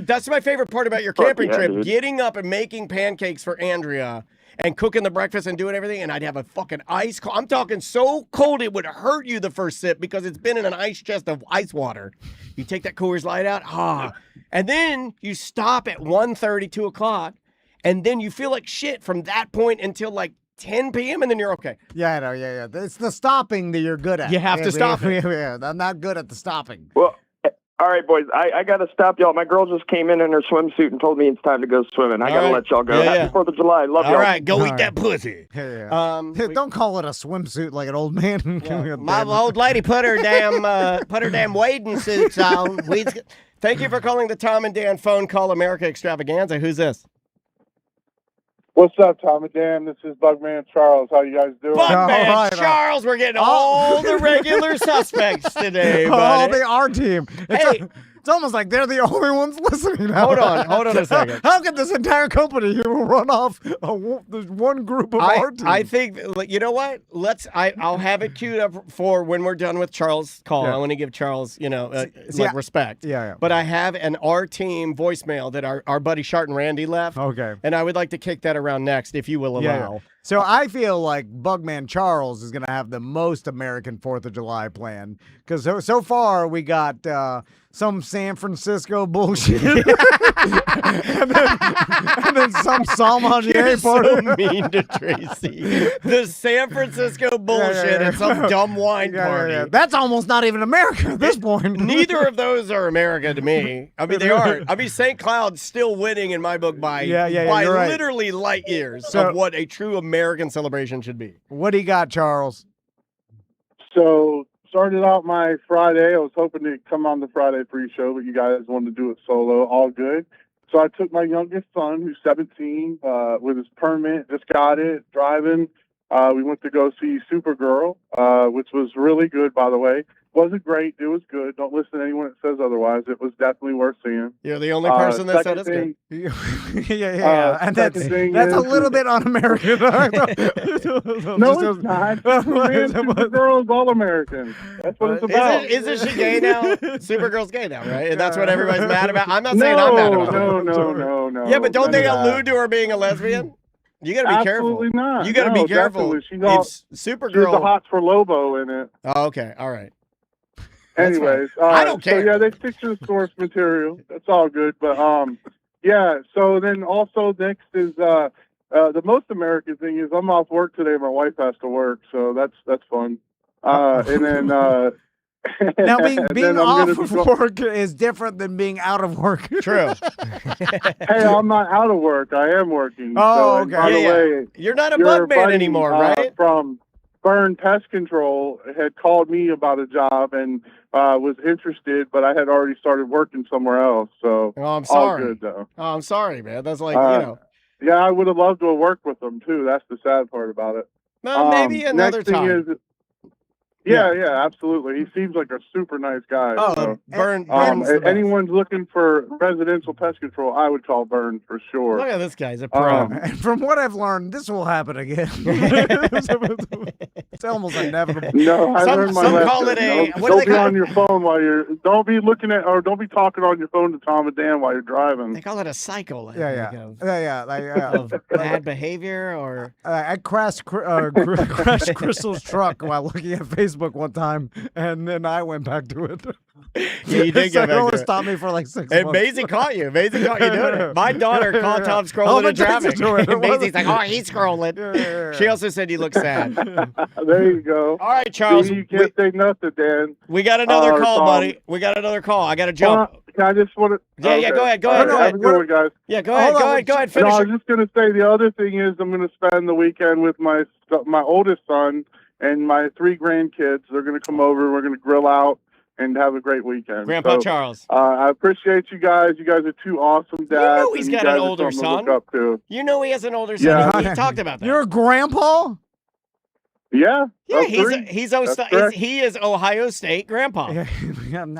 That's my favorite part about your camping trip, dude. getting up and making pancakes for Andrea and cooking the breakfast and doing everything, and I'd have a fucking ice cold. I'm talking so cold it would hurt you the first sip because it's been in an ice chest of ice water. You take that Coors Light out, and then you stop at 1:30, 2 o'clock, and then you feel like shit from that point until like 10 p.m., and then you're okay. Yeah, I know, yeah. It's the stopping that you're good at. You have to stop it. Yeah, I'm not good at the stopping. Well, all right, boys, I got to stop y'all. My girl just came in her swimsuit and told me it's time to go swimming. I got to let y'all go. Happy 4th of July. Love y'all. All right, go eat that pussy. Yeah. Don't call it a swimsuit like an old man. Yeah. My old lady put her damn wading suits on. Thank you for calling the Tom and Dan Phone Call America Extravaganza. Who's this? What's up, Tom and Dan? This is Bugman Charles. How you guys doing? Bugman Charles, we're getting all the regular suspects today, buddy. All the R team. It's almost like they're the only ones listening now. Hold on a second. How can this entire company run off this one group of our team? I think, you know what? I'll have it queued up for when we're done with Charles' call. Yeah. I want to give Charles, respect. Yeah. But I have an our team voicemail that our buddy Shart and Randy left. Okay. And I would like to kick that around next, if you will allow. Yeah. So I feel like Bugman Charles is going to have the most American 4th of July plan because so far we got some San Francisco bullshit, and then in some sommelier You're party. so mean to Tracy. The San Francisco bullshit at some dumb wine party. That's almost not even America at this point. Neither of those are America to me. I mean, they aren't. I mean, St. Cloud's still winning in my book by you're right. literally light years So- of what a true American celebration should be. What do you got, Charles? So started out my Friday. I was hoping to come on the Friday pre-show, but you guys wanted to do it solo. All good. So I took my youngest son, who's 17, with his permit, just got it, driving. We went to go see Supergirl, which was really good, by the way. Wasn't great. It was good. Don't listen to anyone that says otherwise. It was definitely worth seeing. You're the only person that said it's thing, good. And that's a little bit un-American. No, it's not. Supergirl is all American. That's what it's about. Isn't she gay now? Supergirl's gay now, right? And that's what everybody's mad about. I'm not saying I'm mad about it. No. Yeah, but don't they allude to her being a lesbian? You got to be careful. Absolutely not. You got to be careful. Definitely. She's Supergirl. the Hots for Lobo in it. Oh, okay. All right. Anyways, I don't care. So yeah, they stick to the source material. That's all good. But yeah. So then also next is the most American thing is I'm off work today. My wife has to work, so that's fun. And then now being off of work is different than being out of work. True. Hey, I'm not out of work. I am working. Oh, so, okay. By the way, you're not a bug man anymore, right? From Burn Pest Control had called me about a job and was interested, but I had already started working somewhere else. So I'm sorry. All good though. Oh, I'm sorry, man. That's like Yeah, I would have loved to have worked with them too. That's the sad part about it. Well, maybe another next thing time. Is, yeah, absolutely. He seems like a super nice guy. Oh, so. Burn. If anyone's looking for residential pest control, I would call Burn for sure. Look at this guy's a pro. And from what I've learned, this will happen again. It's almost inevitable. No, I learned my lesson. Call it a. Don't be on your phone while you're. Don't be looking at or don't be talking on your phone to Tom and Dan while you're driving. They call it a cycle. Of bad behavior or. I crashed Crystal's truck while looking at Facebook one time, and then I went back to it. Yeah, you did so go back it to it. Stopped me for like 6 And months. Maisie caught you. Maisie caught you doing it. My daughter caught Tom scrolling in traffic. And Maisie's like, oh, he's scrolling. She also said you look sad. There you go. All right, Charles. You can't say nothing, Dan. We got another call, buddy. We got another call. I got to jump. I just want to. Yeah, go ahead. Go ahead. Have a good one, guys. Yeah, go ahead. Finish. No, I was just going to say the other thing is I'm going to spend the weekend with my oldest son and my 3 grandkids. They're going to come over. We're going to grill out and have a great weekend. Grandpa Charles. I appreciate you guys. You guys are 2 awesome dads. You know he's got an older son. Look up to. You know he has an older son. Yeah. He talked about that. You're a grandpa? Yeah. Yeah, he is Ohio State grandpa. Yeah.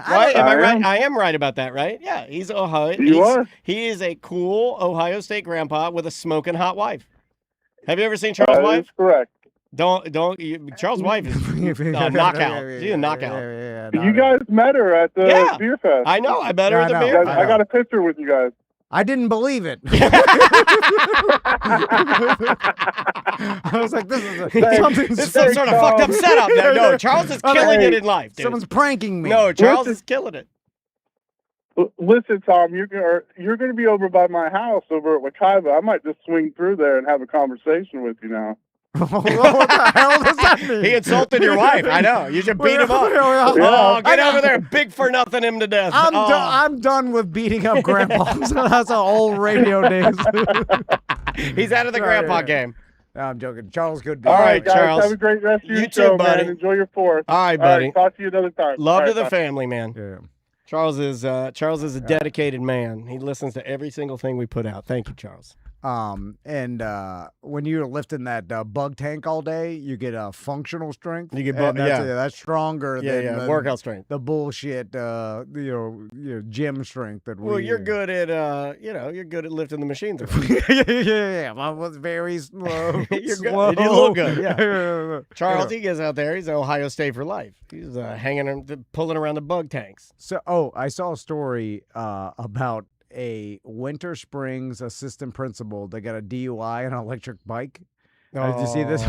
Right? Am I right? I am right about that, right? Yeah, he's Ohio. You are. He is a cool Ohio State grandpa with a smoking hot wife. Have you ever seen Charles' wife? That's correct. Charles' wife is a knockout. She's a knockout. You guys met her at the beer fest. I know. I met her at the beer fest. I got a picture with you guys. I didn't believe it. I was like, this is some sort of fucked up setup. No, Charles is killing it in life, dude. Someone's pranking me. No, Charles is killing it. Listen, Tom, you're going to be over by my house over at Wakaiba. I might just swing through there and have a conversation with you now. What the hell does that mean? He insulted your wife. I know. You should beat him up. Oh, get over there. Big for nothing him to death. I'm done with beating up grandpas. That's an old radio days. He's out of the grandpa game. No, I'm joking. Charles, good. All right, guys, Charles. Have a great rest of your You show, too, buddy. man. Enjoy your 4th. All right, buddy. Talk to you another time. Love to the bye. family, man. Yeah. Charles is a dedicated man. He listens to every single thing we put out. Thank you, Charles. And when you're lifting that bug tank all day, you get a functional strength. You get that's stronger than the workout strength. The bullshit, gym strength that we. Well, you're good at you're good at lifting the machines around. yeah. I was very slow. You're slow. good. You look good. Yeah. Charles, he gets out there. He's Ohio State for life. He's pulling around the bug tanks. So, I saw a story about a Winter Springs assistant principal that got a DUI on an electric bike. Did you see this?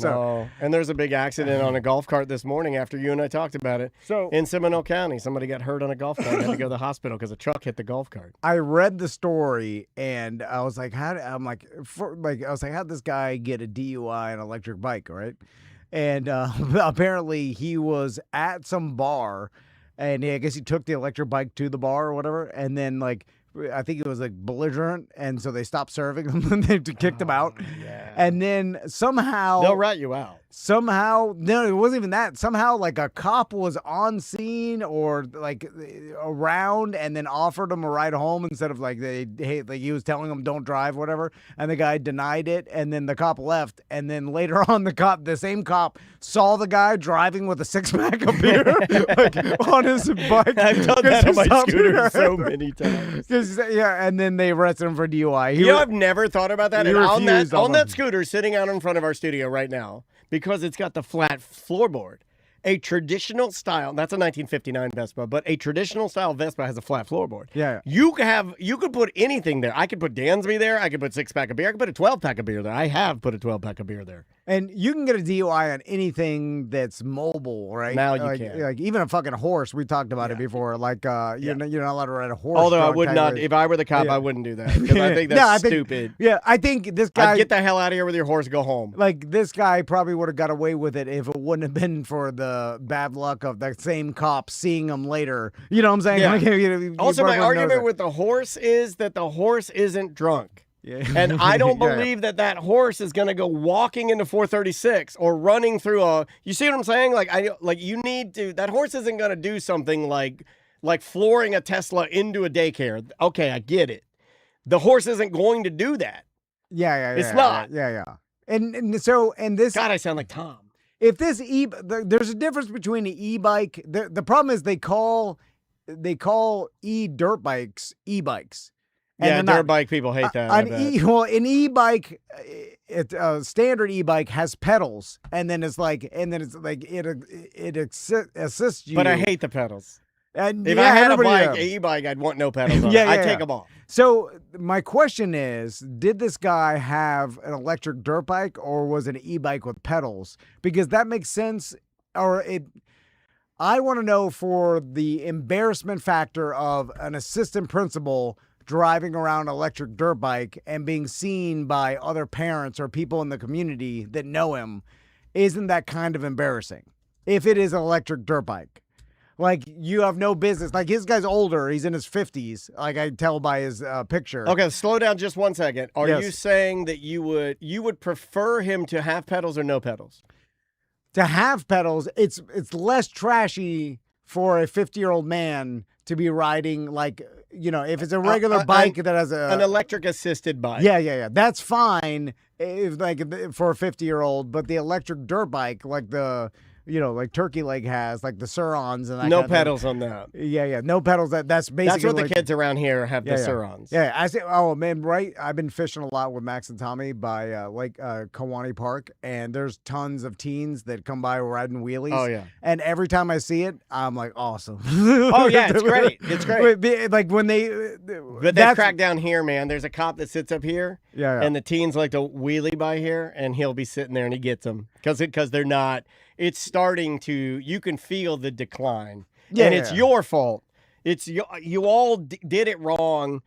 No. And there's a big accident on a golf cart this morning after you and I talked about it. In Seminole County, somebody got hurt on a golf cart and had to go to the hospital because a truck hit the golf cart. I read the story and I was like, how'd this guy get a DUI on an electric bike, right? And apparently he was at some bar, and I guess he took the electric bike to the bar or whatever, and then I think it was belligerent, and so they stopped serving him and they kicked him out. Yeah. And then somehow they'll rat you out. No, it wasn't even that. Somehow, a cop was on scene or around, and then offered him a ride home instead of he was telling him don't drive, whatever. And the guy denied it, and then the cop left. And then later on, the same cop saw the guy driving with a 6-pack of beer on his bike. I've done that on my scooter so many times. Yeah, and then they arrested him for DUI. I've never thought about that. And on that scooter sitting out in front of our studio right now, because it's got the flat floorboard, a traditional style, that's a 1959 Vespa, but a traditional style Vespa has a flat floorboard. Yeah. You could put anything there. I could put Dansby there. I could put 6-pack of beer. I could put a 12-pack of beer there. I have put a 12-pack of beer there. And you can get a DUI on anything that's mobile, right? Now you can. Even a fucking horse. We talked about it before. You're not allowed to ride a horse. Although I would not, if I were the cop, I wouldn't do that. Because I think that's stupid. I think this guy. I'd get the hell out of here with your horse, go home. This guy probably would have got away with it if it wouldn't have been for the bad luck of that same cop seeing him later. You know what I'm saying? Yeah. Also, my argument with the horse is that the horse isn't drunk. Yeah. And I don't believe that horse is going to go walking into 436 or running through you see what I'm saying? You need to, that horse isn't going to do something like flooring a Tesla into a daycare. Okay, I get it. The horse isn't going to do that. Yeah. It's not. Yeah. And this. God, I sound like Tom. If this there's a difference between an e-bike. The problem is they call e-dirt bikes e-bikes. And dirt bike people hate that. An e-bike, a standard e-bike has pedals, and then it assists you. But I hate the pedals. And if I had an e-bike, I'd want no pedals on it. I'd take them off. So my question is, did this guy have an electric dirt bike, or was it an e-bike with pedals? Because that makes sense. I want to know for the embarrassment factor of an assistant principal driving around an electric dirt bike and being seen by other parents or people in the community that know him. Isn't that kind of embarrassing? If it is an electric dirt bike. You have no business. His guy's older. He's in his 50s. I tell by his picture. Okay, slow down just 1 second. Are you saying that you would prefer him to have pedals or no pedals? To have pedals, it's less trashy for a 50-year-old man to be riding if it's a regular bike that has an electric assisted bike. Yeah. That's fine if for a 50-year-old, but the electric dirt bike like Turkey Leg has, the Surons and that no pedals on that. Yeah. No pedals. That's basically that's what the kids around here have the Surons. Yeah. I say, oh man, right. I've been fishing a lot with Max and Tommy by Lake Kewanee Park, and there's tons of teens that come by riding wheelies. Oh yeah. And every time I see it, I'm like, awesome. Oh yeah, it's great. It's great. When they, but they crack down here, man. There's a cop that sits up here, and the teens like to wheelie by here, and he'll be sitting there and he gets them because they're not. It's starting to, you can feel the decline. And it's your fault. It's you all did it wrong.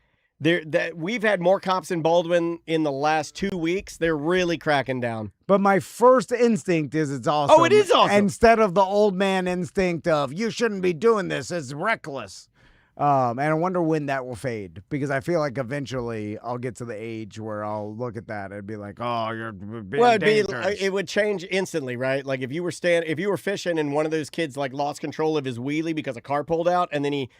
We've had more cops in Baldwin in the last 2 weeks. They're really cracking down. But my first instinct is it's awesome. Oh, it is awesome. Instead of the old man instinct of, you shouldn't be doing this. It's reckless. And I wonder when that will fade, because I feel like eventually I'll get to the age where I'll look at that and be like, "Oh, you're being dangerous." It would change instantly, right? Like if you were fishing and one of those kids lost control of his wheelie because a car pulled out, and then he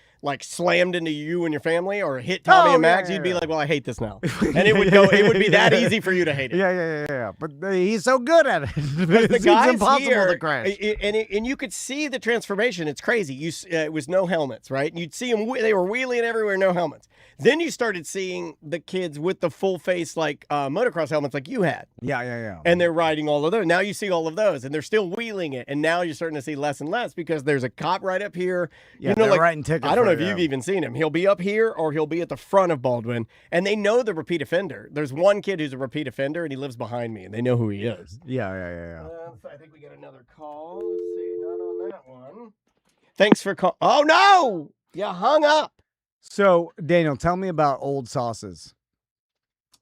slammed into you and your family or hit Tommy and Max, you'd be like, "Well, I hate this now," and it would go. It would be that easy for you to hate it. Yeah. But he's so good at it. The guys impossible here, to crash. And you could see the transformation. It's crazy. It was no helmets, right? And you'd see him they were wheeling everywhere, no helmets. Then you started seeing the kids with the full face, like motocross helmets like you had. Yeah. And they're riding all of those. Now you see all of those, and they're still wheeling it. And now you're starting to see less and less because there's a cop right up here. Yeah, they're writing tickets. I don't know if you've even seen him. He'll be up here or he'll be at the front of Baldwin, and they know the repeat offender. There's one kid who's a repeat offender, and he lives behind me, and they know who he is. Yeah. So I think we got another call. Let's see. Not on that one. Thanks for calling. Oh, no! You hung up. So, Daniel, tell me about Old Sauces.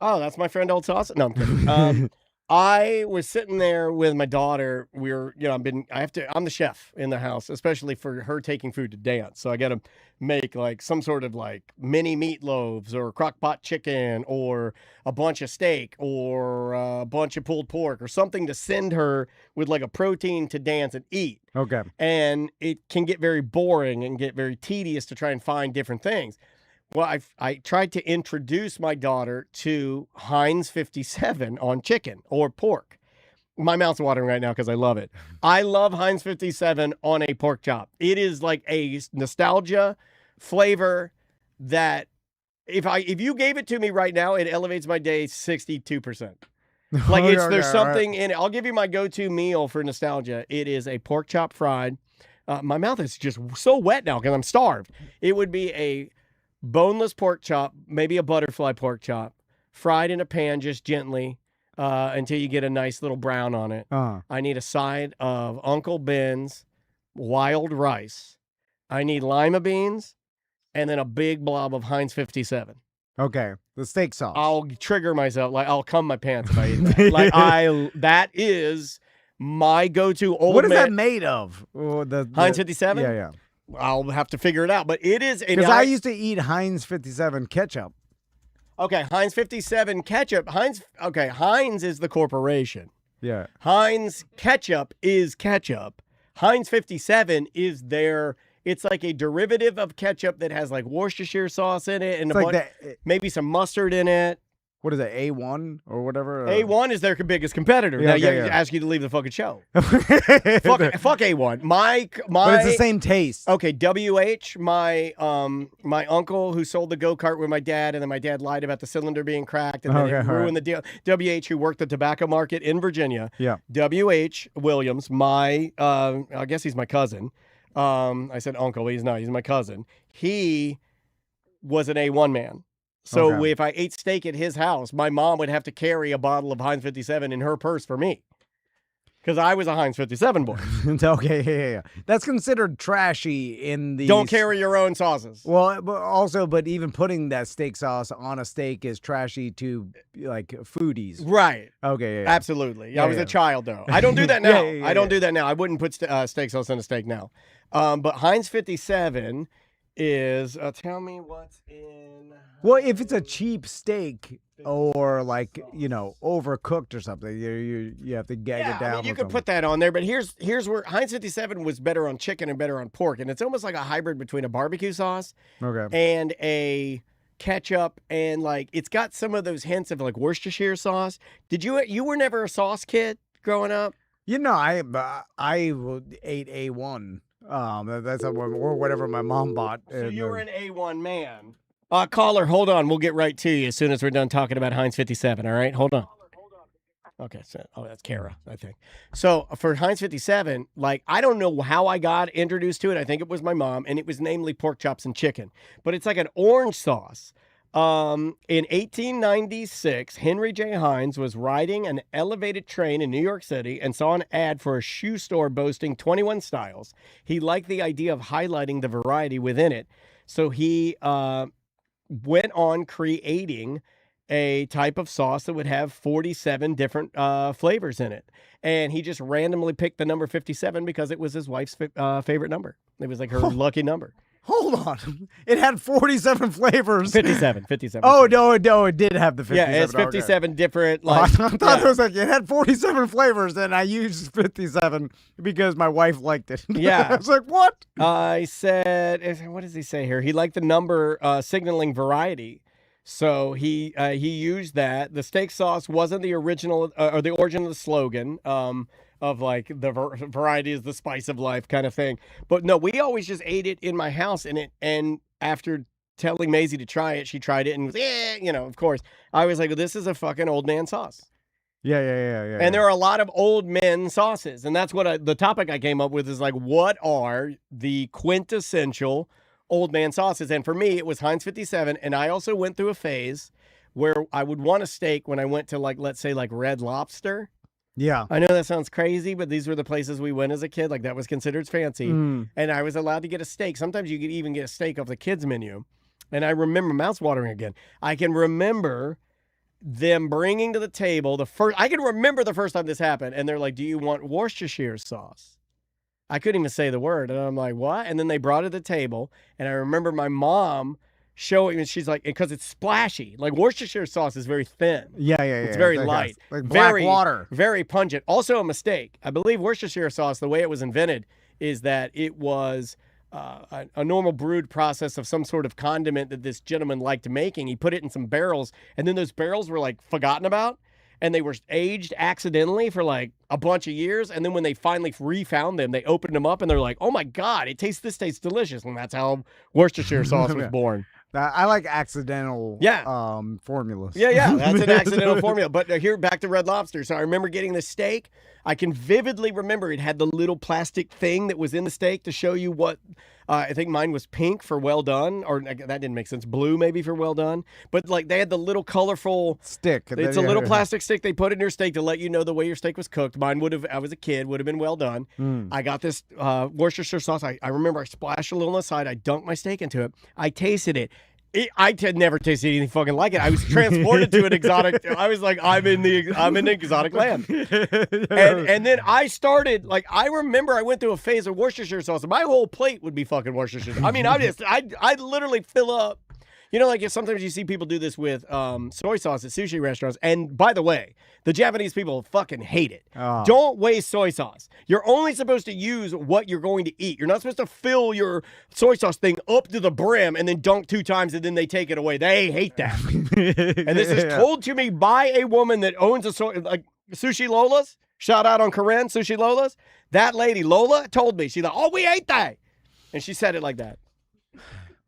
Oh, that's my friend Old Sauce? No, I'm kidding. I was sitting there with my daughter. I'm the chef in the house, especially for her taking food to dance. So I got to make like some sort of like mini meatloaves or crock pot chicken or a bunch of steak or a bunch of pulled pork or something to send her with like a protein to dance and eat. Okay. And it can get very boring and get very tedious to try and find different things. Well, I tried to introduce my daughter to Heinz 57 on chicken or pork. My mouth's watering right now because I love it. I love Heinz 57 on a pork chop. It is like a nostalgia flavor that if you gave it to me right now, it elevates my day 62%. Like there's something in it. I'll give you my go-to meal for nostalgia. It is a pork chop fried. My mouth is just so wet now because I'm starved. It would be a boneless pork chop, maybe a butterfly pork chop, fried in a pan just gently until you get a nice little brown on it. I need a side of Uncle Ben's wild rice. I need lima beans, and then a big blob of Heinz 57. Okay, the steak sauce. I'll trigger myself. Like, I'll cum my pants if I eat that. That is my go-to old What is man. that made of? The Heinz 57? Yeah. I'll have to figure it out, but it is. Because I used to eat Heinz 57 ketchup. Okay, Heinz 57 ketchup. Heinz is the corporation. Yeah. Heinz ketchup is ketchup. Heinz 57 is it's like a derivative of ketchup that has like Worcestershire sauce in it and maybe some mustard in it. What is it, A1 or whatever? A1 is their biggest competitor. Yeah, Now, ask you to leave the fucking show. fuck A1. But it's the same taste. Okay, WH, my uncle who sold the go-kart with my dad, and then my dad lied about the cylinder being cracked, and then it ruined the deal. WH, who worked the tobacco market in Virginia. Yeah. WH Williams, I guess he's my cousin. I said uncle, but he's not. He's my cousin. He was an A1 man. So if I ate steak at his house, my mom would have to carry a bottle of Heinz 57 in her purse for me. Because I was a Heinz 57 boy. Okay, yeah. That's considered trashy in the... Don't carry your own sauces. Well, but even putting that steak sauce on a steak is trashy to, like, foodies. Right. Okay, yeah. Absolutely. I was a child, though. I don't do that now. I don't do that now. I wouldn't put steak sauce on a steak now. But Heinz 57 is... tell me what's in... Well, if it's a cheap steak or like, overcooked or something, you have to gag it down. I mean, you could put that on there, but here's where Heinz 57 was better on chicken and better on pork, and it's almost like a hybrid between a barbecue sauce and a ketchup, and like it's got some of those hints of like Worcestershire sauce. You were never a sauce kid growing up? I ate A1. That's or whatever my mom bought. So you were an A1 man. Caller, hold on. We'll get right to you as soon as we're done talking about Heinz 57, all right? Hold on. Okay, so that's Kara, I think. So for Heinz 57, like, I don't know how I got introduced to it. I think it was my mom, and it was namely pork chops and chicken. But it's like an orange sauce. In 1896, Henry J. Heinz was riding an elevated train in New York City and saw an ad for a shoe store boasting 21 styles. He liked the idea of highlighting the variety within it, so he went on creating a type of sauce that would have 47 different flavors in it. And he just randomly picked the number 57 because it was his wife's favorite number. It was like her lucky number. Hold on. It had 47 flavors. 57. Oh, no, it did have the 57. Yeah, it's 57 different. I thought it was like it had 47 flavors, and I used 57 because my wife liked it. Yeah. I was like, what? I said, what does he say here? He liked the number signaling variety. So he used that. The steak sauce wasn't the original or the origin of the slogan of like the variety is the spice of life kind of thing. But no, we always just ate it in my house, and after telling Maisie to try it, she tried it and was of course. I was like, well, this is a fucking old man sauce. Yeah. And there are a lot of old men sauces, and that's what the topic I came up with is like, what are the quintessential old man sauces? And for me, it was Heinz 57, and I also went through a phase where I would want a steak when I went to like, let's say like Red Lobster. Yeah. I know that sounds crazy, but these were the places we went as a kid. Like that was considered fancy, and I was allowed to get a steak. Sometimes you could even get a steak off the kids menu. And I remember mouthwatering again. I can remember them bringing to the table I can remember the first time this happened, and they're like, do you want Worcestershire sauce? I couldn't even say the word, and I'm like, what? And then they brought it to the table, and I remember my mom showing, and she's like, because it's splashy. Like Worcestershire sauce is very thin. Yeah. It's very light. Like black water. Very pungent. Also a mistake. I believe Worcestershire sauce, the way it was invented, is that it was a normal brewed process of some sort of condiment that this gentleman liked making. He put it in some barrels, and then those barrels were like forgotten about, and they were aged accidentally for like a bunch of years. And then when they finally refound them, they opened them up, and they're like, oh my God, this tastes delicious. And that's how Worcestershire sauce was born. I like accidental formulas. Yeah, that's an accidental formula. But here, back to Red Lobster. So I remember getting the steak. I can vividly remember it had the little plastic thing that was in the steak to show you what, I think mine was pink for well done, or that didn't make sense, blue maybe for well done. But like they had the little colorful stick. It's a little plastic stick they put in your steak to let you know the way your steak was cooked. Mine I was a kid, would have been well done. I got this Worcestershire sauce. I remember I splashed a little on the side. I dunked my steak into it. I tasted it. I had never tasted anything fucking like it. I was transported to an exotic. I was like, I'm in exotic land. And then I started, like, I remember I went through a phase of Worcestershire sauce. My whole plate would be fucking Worcestershire. I mean, I'd literally fill up. You know, like sometimes you see people do this with soy sauce at sushi restaurants. And by the way, the Japanese people fucking hate it. Oh. Don't waste soy sauce. You're only supposed to use what you're going to eat. You're not supposed to fill your soy sauce thing up to the brim and then dunk 2 times and then they take it away. They hate that. And this is told to me by a woman that owns like Sushi Lola's. Shout out on Karen, Sushi Lola's. That lady, Lola, told me. She's like, oh, we ate that. And she said it like that.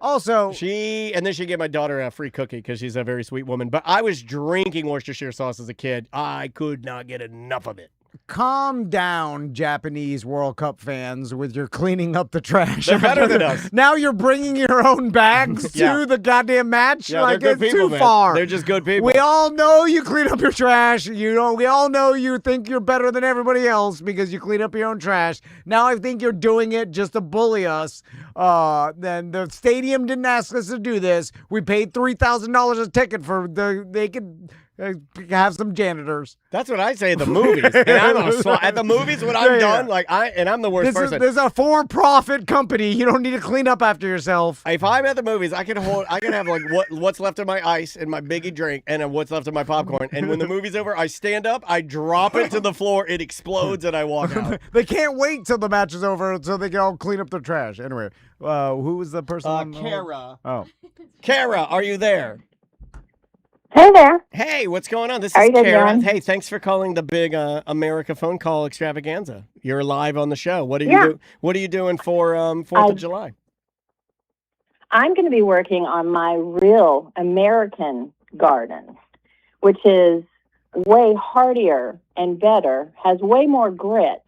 Also, and then she gave my daughter a free cookie because she's a very sweet woman. But I was drinking Worcestershire sauce as a kid. I could not get enough of it. Calm down, Japanese World Cup fans, with your cleaning up the trash. They're better than us. Now you're bringing your own bags to the goddamn match? Yeah, like, they're good it's people, too man. far. They're just good people. We all know you clean up your trash. We all know you think you're better than everybody else because you clean up your own trash. Now I think you're doing it just to bully us. Then the stadium didn't ask us to do this. We paid $3,000 a ticket they could have some janitors. That's what I say at the movies. And at the movies when I'm done, I'm the worst person. There's a for-profit company. You don't need to clean up after yourself. If I'm at the movies, I can have like what's left of my ice and my biggie drink and what's left of my popcorn. And when the movie's over, I stand up, I drop it to the floor, it explodes, and I walk out. They can't wait till the match is over so they can all clean up their trash. Anyway, who was the person? Kara. Oh, Kara, are you there? Hey there. Hey, what's going on? This How is you Kara. doing? Hey, thanks for calling the big America phone call extravaganza. You're live on the show. What are you doing for 4th of July? I'm going to be working on my real American garden, which is way hardier and better, has way more grit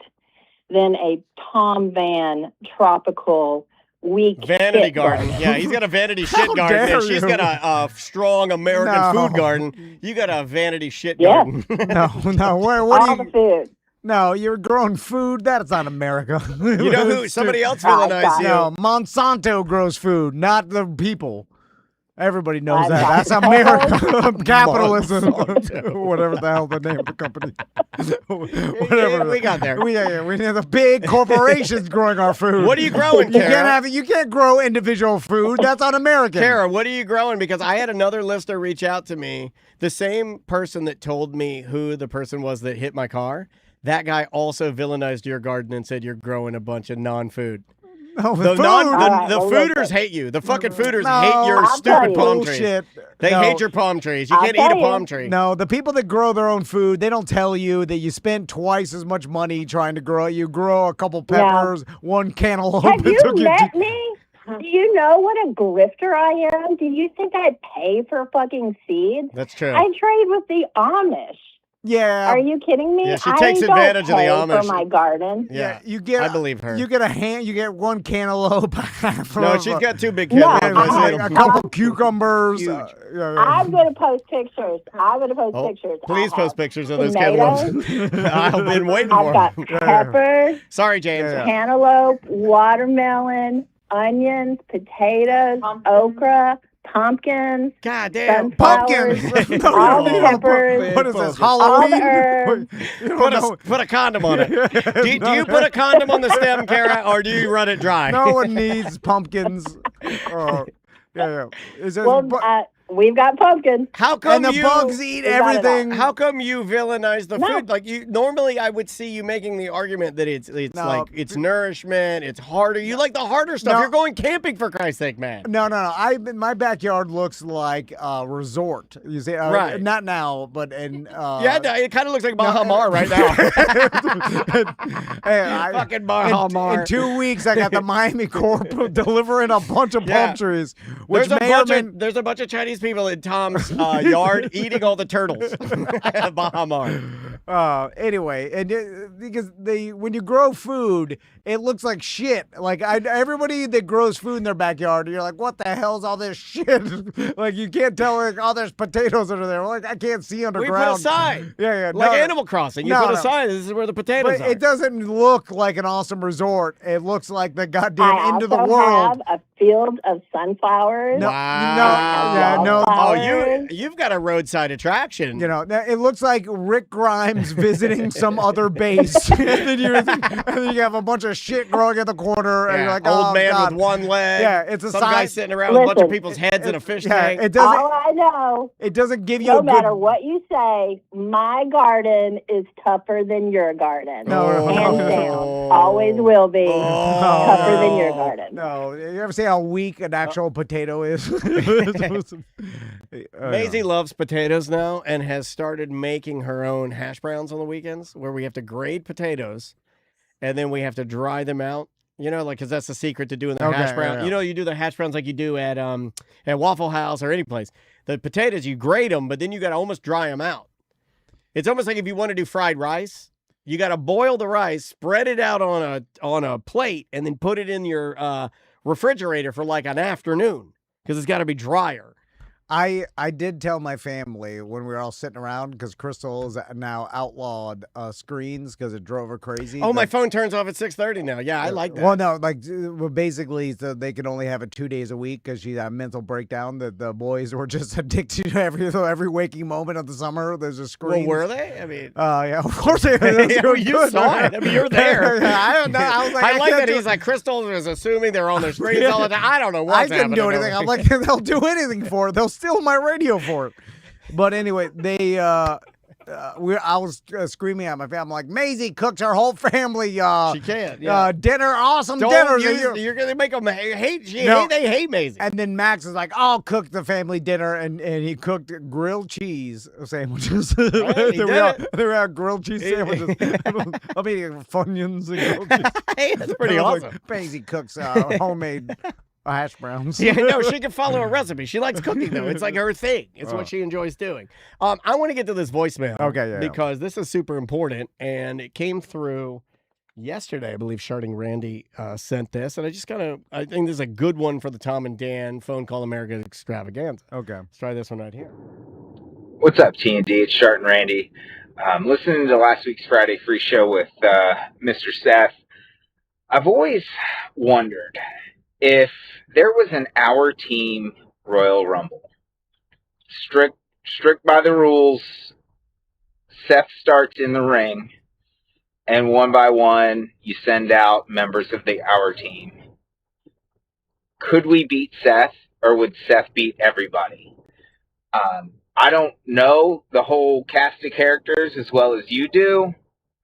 than a Tom Van tropical weak vanity shit garden. Yeah, he's got a vanity shit garden. And she's got a strong American food garden. You got a vanity shit garden. No. All the food. No, you're growing food. That's not America. You know who? Somebody else villainized you. No, Monsanto grows food, not the people. Everybody knows that. That's America. Capitalism. Whatever the hell the name of the company. Whatever. We got there. We have the big corporations growing our food. What are you growing, Kara? You can't grow individual food. That's un-American. Kara, what are you growing? Because I had another listener reach out to me. The same person that told me who the person was that hit my car. That guy also villainized your garden and said you're growing a bunch of non-food. No, The food. fooders hate you. The fucking fooders hate your stupid palm trees. They hate your palm trees. You can't eat a palm tree. No, the people that grow their own food, they don't tell you that you spend twice as much money trying to grow it. You grow a couple peppers, one cantaloupe. Have you met me? Do you know what a grifter I am? Do you think I'd pay for fucking seeds? That's true. I trade with the Amish. Yeah. Are you kidding me? Yeah, she takes advantage of the Amish. For my garden. Yeah, you get. I believe her. You get one cantaloupe. No, she's got two big cantaloupes. A couple cucumbers. I'm going to post pictures. Please post pictures of those cantaloupes. I've been waiting for them. I've got peppers. Sorry, James. Cantaloupe, watermelon, onions, potatoes, okra, pumpkins. God damn. Pumpkins. All the peppers. What is this, Halloween? Put a condom on it. Do you put a condom on the stem, Kara, or do you run it dry? No one needs pumpkins. We've got pumpkins. How come and the bugs eat everything? How come you villainize the food? Like normally I would see you making the argument that it's nourishment, it's harder. You like the harder stuff. You're going camping for Christ's sake, man. No. My backyard looks like a resort. You see, right? Not now, but it kind of looks like Baha Mar right now. Fucking Baha Mar. In 2 weeks, I got the Miami Corp delivering a bunch of palm trees. Which there's a bunch of Chinese people in Tom's yard eating all the turtles. Baha Mar. Anyway, because when you grow food, it looks like shit. Like everybody that grows food in their backyard, you're like, what the hell's all this shit? Like you can't tell. Like, oh, there's potatoes under there. Like I can't see underground. We put a sign. Yeah. Like Animal Crossing, you put a sign. This is where the potatoes are. It doesn't look like an awesome resort. It looks like the goddamn end of the world. I also have a field of sunflowers. No. Oh, you've got a roadside attraction. You know, it looks like Rick Grimes visiting some other base. and then you have a bunch of shit growing at the corner, and you're like, old man God. with one leg. Yeah, it's a some sign. guy sitting around with a bunch of people's heads in a fish tank. It doesn't. All I know. It doesn't give you. No matter what you say, my garden is tougher than your garden. No. Hands down, always will be tougher than your garden. No, you ever see how weak an actual potato is? Maisie loves potatoes now and has started making her own hash browns on the weekends where we have to grade potatoes and then we have to dry them out. You know, like, because that's the secret to doing the hash brown. You know, you do the hash browns like you do at Waffle House or any place. The potatoes, you grate them, but then you got to almost dry them out. It's almost like if you want to do fried rice, you got to boil the rice, spread it out on a plate, and then put it in your refrigerator for like an afternoon because it's got to be drier. I did tell my family when we were all sitting around because Crystal is now outlawed screens because it drove her crazy. Oh, my phone turns off at 6:30 now. Yeah, I like that. Well, no, basically, so they could only have it 2 days a week because she had a mental breakdown that the boys were just addicted to every waking moment of the summer. There's a screen. Well, were they? I mean, yeah, of course they were. You saw it. I mean, you're there. I don't know. I was like, I like that he's like, Crystal is assuming they're on their screens all the time. I don't know what's happening. I couldn't do anything. I'm like, they'll do anything for it. They'll steal my radio for it. But anyway, I was screaming at my family. I'm like, Maisie cooks our whole family. She can't. Yeah. Dinner, awesome dinner. You're gonna make them hate. They hate Maisie. And then Max is like, I'll cook the family dinner, and he cooked grilled cheese sandwiches. They were grilled cheese sandwiches. I'm eating Funyuns and grilled cheese. Hey, that's pretty awesome. Like, Maisie cooks homemade hash browns. Yeah, no, she can follow a recipe. She likes cooking, though. It's like her thing. It's what she enjoys doing. I want to get to this voicemail. Okay, because this is super important, and it came through yesterday. I believe Sharding Randy sent this, and I think this is a good one for the Tom and Dan Phone Call America extravaganza. Okay. Let's try this one right here. What's up, T&D? It's Sharding Randy. Listening to last week's Friday free show with Mr. Seth, I've always wondered if there was an Our Team Royal Rumble. Strict by the rules, Seth starts in the ring, and one by one, you send out members of the Our Team. Could we beat Seth, or would Seth beat everybody? I don't know the whole cast of characters as well as you do,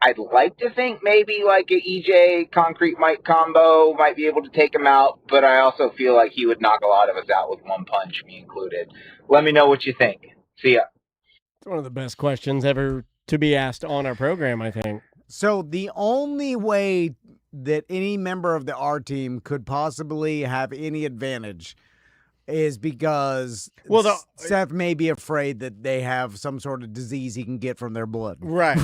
I'd like to think maybe like a EJ Concrete Mike combo might be able to take him out, but I also feel like he would knock a lot of us out with one punch, me included. Let me know what you think. See ya. It's one of the best questions ever to be asked on our program, I think. So the only way that any member of the R team could possibly have any advantage is because Seth may be afraid that they have some sort of disease he can get from their blood. Right.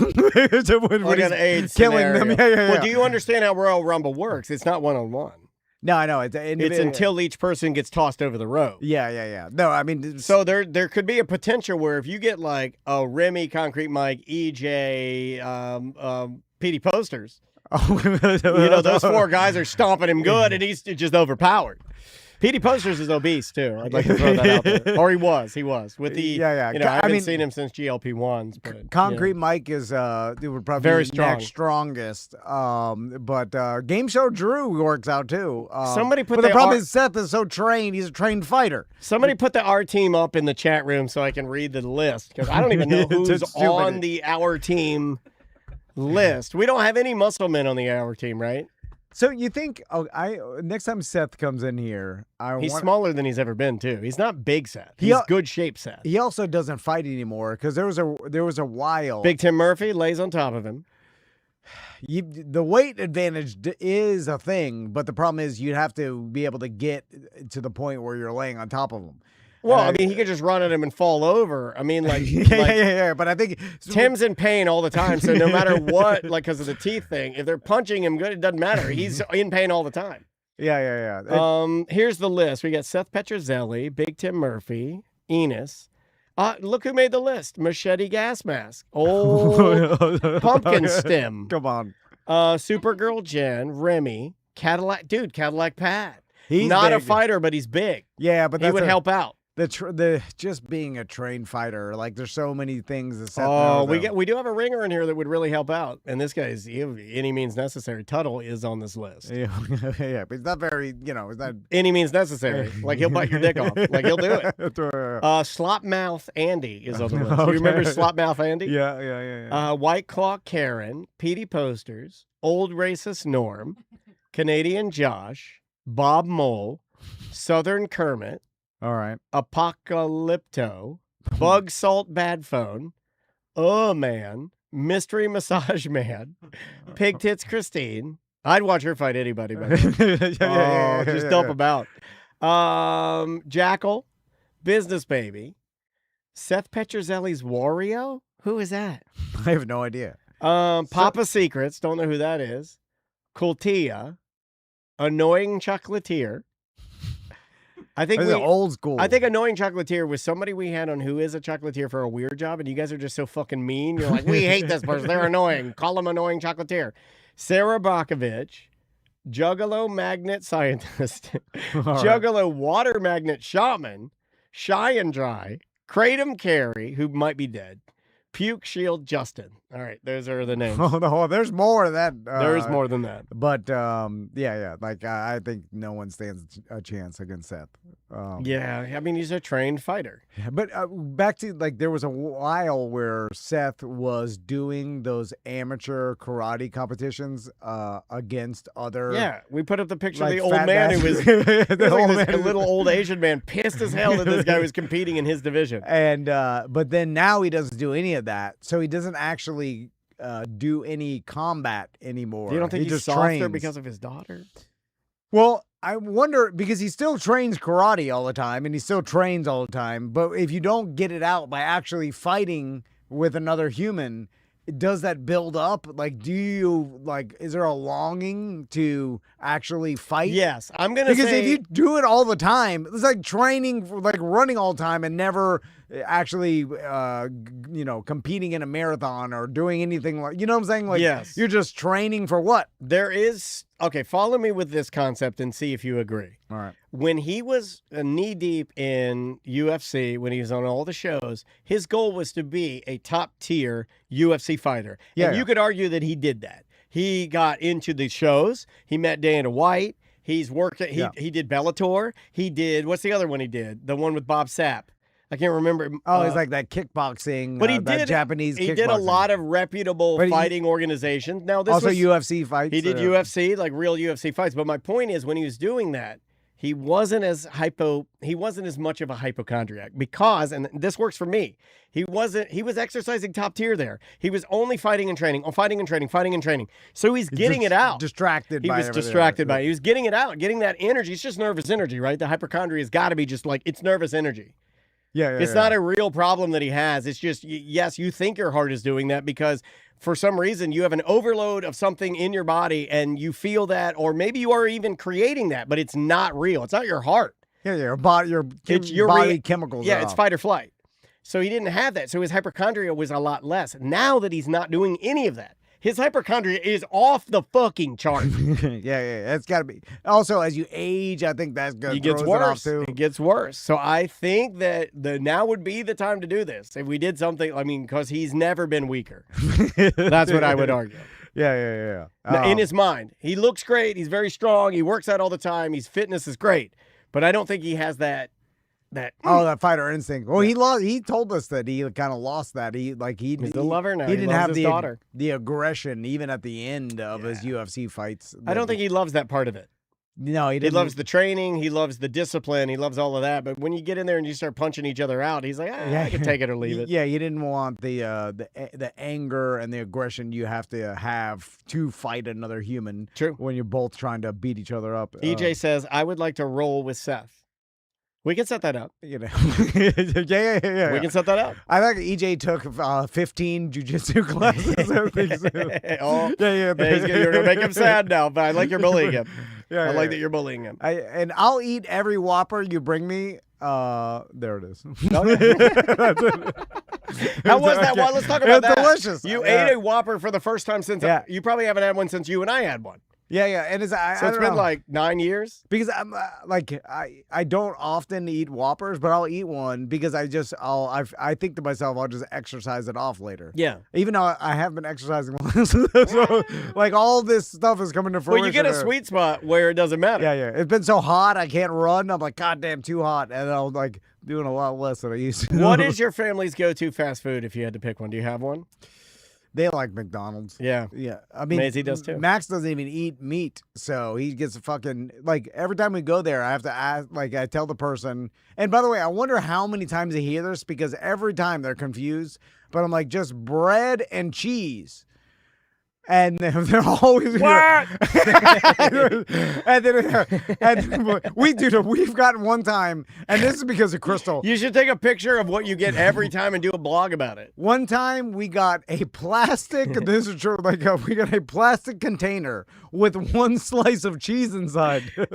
So when Like he's an AIDS killing scenario. them. Yeah. Well, do you understand how Royal Rumble works? It's not one-on-one. No, I know. It's until each person gets tossed over the road. Yeah. No, I mean... So there could be a potential where if you get like a Remy, Concrete Mike, EJ, PD Posters, those four guys are stomping him good and he's just overpowered. PD Posters is obese too. I'd like to throw that out there. Or he was with the I haven't seen him since GLP-1s. But Concrete Mike is would probably very be strong. next strongest. But Game Show Drew works out too. Somebody put but the the problem is Seth is so trained. He's a trained fighter. Somebody put the R team up in the chat room so I can read the list because I don't even know who's on the Our Team list. We don't have any muscle men on the Our Team, right? So you think? Next time Seth comes in here, he's smaller than he's ever been too. He's not big Seth. He's good shape Seth. He also doesn't fight anymore because there was a while. Big Tim Murphy lays on top of him. The weight advantage is a thing, but the problem is you'd have to be able to get to the point where you're laying on top of him. Well, I mean, he could just run at him and fall over. I mean, yeah. But I think Tim's in pain all the time. So no matter what, like because of the teeth thing, if they're punching him good, it doesn't matter. He's in pain all the time. Yeah. Here's the list. We got Seth Petrozelli, Big Tim Murphy, Enos. Look who made the list. Machete Gas Mask. Old Pumpkin Stem. Come on. Supergirl Jen, Remy, Cadillac Pat. He's not big. a fighter, but he's big. Yeah, but he would help out. The just being a trained fighter, like there's so many things that Seth knows. We do have a ringer in here that would really help out, and this guy's any means necessary. Tuttle is on this list. Yeah, but it's not very, it's not any means necessary. Like he'll bite your dick off. Like he'll do it. Slopmouth Andy is on the list. Okay. You remember Slopmouth Andy? Yeah. White Claw Karen, PD Posters, Old Racist Norm, Canadian Josh, Bob Mole, Southern Kermit. All right. Apocalypto, Bug Salt Bad Phone, Oh Man, Mystery Massage Man, Pig Tits Christine. I'd watch her fight anybody, man. Just dump them out. Jackal, Business Baby, Seth Petrozelli's Wario. Who is that? I have no idea. Papa Secrets, don't know who that is. Kultia, Annoying Chocolatier. I think old school. I think Annoying Chocolatier was somebody we had on Who is a Chocolatier for a weird job, and you guys are just so fucking mean. You're like, we hate this person. They're annoying. Call them Annoying Chocolatier. Sarah Bakovich, Juggalo Magnet Scientist, Juggalo Water Magnet Shaman, Shy and Dry, Kratom Carey, who might be dead, Puke Shield Justin. All right, those are the names. Oh, no, there's more of that. There's more than that. But, yeah. Like, I think no one stands a chance against Seth. Yeah, I mean, he's a trained fighter. But back to, like, there was a while where Seth was doing those amateur karate competitions against other... Yeah, we put up the picture like, of the old man who was... the little old Asian man pissed as hell that this guy was competing in his division. And, but then now he doesn't do any of that. So he doesn't actually do any combat anymore. You don't think he he's just softer trains. because of his daughter? Well, I wonder, because he still trains karate all the time, and he still trains all the time, but if you don't get it out by actually fighting with another human, does that build up? Like, is there a longing to actually fight? Yes, I'm going to say... Because if you do it all the time, it's like training, like running all the time and never actually, competing in a marathon or doing anything like, you know what I'm saying? Like, yes. You're just training for what? There is... Okay, follow me with this concept and see if you agree. All right. When he was knee-deep in UFC, when he was on all the shows, his goal was to be a top-tier UFC fighter. Yeah, and you could argue that he did that. He got into the shows. He met Dana White. He's worked. He did Bellator. He did, what's the other one he did? The one with Bob Sapp. I can't remember. Oh, he's like that kickboxing, but he that did Japanese He kickboxing. did a lot of reputable But fighting organizations. Now, this also was, UFC fights. He did UFC, like real UFC fights. But my point is, when he was doing that, he wasn't as much of a hypochondriac because, and this works for me, he was exercising top tier there. He was only fighting and training. So he's getting it out. Distracted He by was everything distracted else. by it. He was getting it out, getting that energy. It's just nervous energy, right? The hypochondria has got to be just like, it's nervous energy. Yeah. It's not a real problem that he has. It's just, yes, you think your heart is doing that because for some reason you have an overload of something in your body and you feel that, or maybe you are even creating that, but it's not real. It's not your heart. Yeah, your body chemicals. Yeah, it's fight or flight. So he didn't have that. So his hypochondria was a lot less. Now that he's not doing any of that, his hypochondria is off the fucking chart. yeah. It's got to be. Also, as you age, I think that's good. It gets worse. It gets worse. So I think that now would be the time to do this. If we did something, I mean, because he's never been weaker. That's what I would argue. Yeah. In his mind, he looks great. He's very strong. He works out all the time. His fitness is great. But I don't think he has that that fighter instinct. Well, he told us that he kind of lost that. He's the lover now. He didn't have his daughter. the aggression even at the end of his UFC fights. I don't think he loves that part of it. No, he didn't. He loves the training. He loves the discipline. He loves all of that. But when you get in there and you start punching each other out, he's like, I can take it or leave it. Yeah, you didn't want the anger and the aggression you have to fight another human. True. When you're both trying to beat each other up. EJ says, I would like to roll with Seth. We can set that up. Yeah. We can set that up. I think EJ took 15 jiu-jitsu classes. You're going to make him sad now, but I like you're bullying him. I like that you're bullying him. And I'll eat every Whopper you bring me. There it is. Okay. How was that one? Let's talk about that. Delicious. You ate a Whopper for the first time since you probably haven't had one since you and I had one. Yeah, and it's it's been like 9 years. Because I'm I don't often eat Whoppers, but I'll eat one because I think to myself I'll just exercise it off later. Yeah. Even though I have been exercising, so like all this stuff is coming to fruition. Well, you get a sweet spot where it doesn't matter. Yeah. It's been so hot I can't run. I'm like, God damn, too hot, and I'm like doing a lot less than I used to. What is your family's go-to fast food if you had to pick one? Do you have one? They like McDonald's. Yeah. I mean, Maisie does too. Max doesn't even eat meat, so he gets a fucking every time we go there, I have to ask. I tell the person. And by the way, I wonder how many times they hear this because every time they're confused. But I'm like, just bread and cheese. And they're always what? and we've gotten one time, and this is because of Crystal. You should take a picture of what you get every time and do a blog about it. One time we got a plastic. This is true. We got a plastic container with one slice of cheese inside, and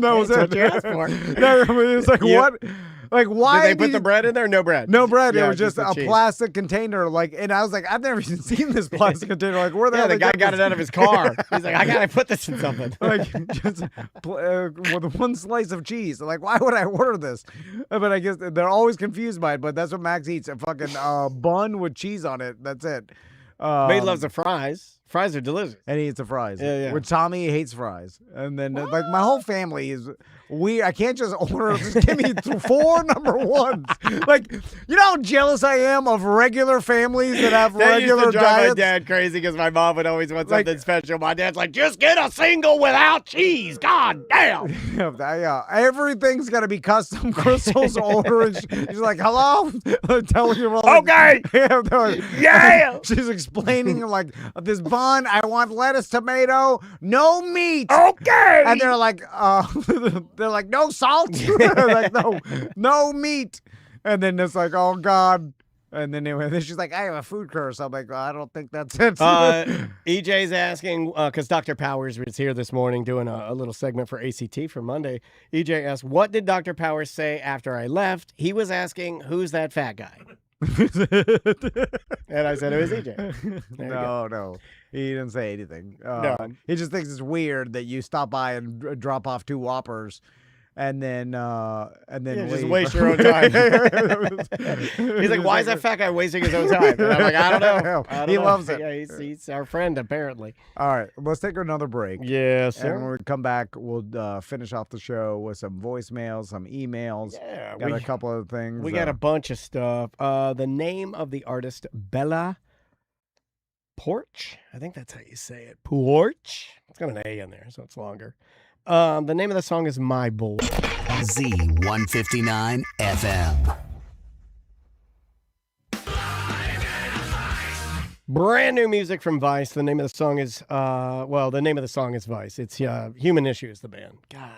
that was it. What you asked for. It's like what? Like why? Did they put the bread in there? No bread. No bread. Yeah, it was just a plastic containter. And I was like, I've never even seen this plastic container. Like, where the hell? The guy got it out of his car. He's like, I gotta put this in something. Just with one slice of cheese. Like, why would I order this? But I guess they're always confused by it. But that's what Max eats: a fucking bun with cheese on it. That's it. But he loves the fries. Fries are delicious. And he eats the fries. Yeah. With Tommy, he hates fries. And then, my whole family is weird. I can't just order, just give me 4 number ones. You know how jealous I am of regular families that have regular used to drive diets? my dad crazy because my mom would always want something special. My dad's like, just get a single without cheese. God damn. Yeah, everything's got to be custom. Crystal's ordering. She's like, hello? Telling you all. Okay. Yeah. She's explaining this bun, I want lettuce, tomato, no meat. Okay. And they're like, no salt. Like, no meat. And then it's like, oh God. And then she's like, I have a food curse. I'm like, I don't think that's it. EJ's asking, because Dr. Powers was here this morning doing a little segment for ACT for Monday. EJ asked, what did Dr. Powers say after I left? He was asking, who's that fat guy? And I said it was EJ. No. He didn't say anything. No. He just thinks it's weird that you stop by and drop off 2 Whoppers and then just leave. waste your own time. He's like, why is that fat guy wasting his own time? And I'm like, I don't know. He loves it. Yeah, he's our friend, apparently. All right, let's take another break. Yes, sir. And when we come back, we'll finish off the show with some voicemails, some emails. Yeah, got a couple of things. We got a bunch of stuff. The name of the artist, Bella Porch. I think that's how you say it. Porch. It's got an A in there, so it's longer. The name of the song is My Boy. Z159 FM. Brand new music from Vice. The name of the song is, Vice. It's Human Issues, the band. God.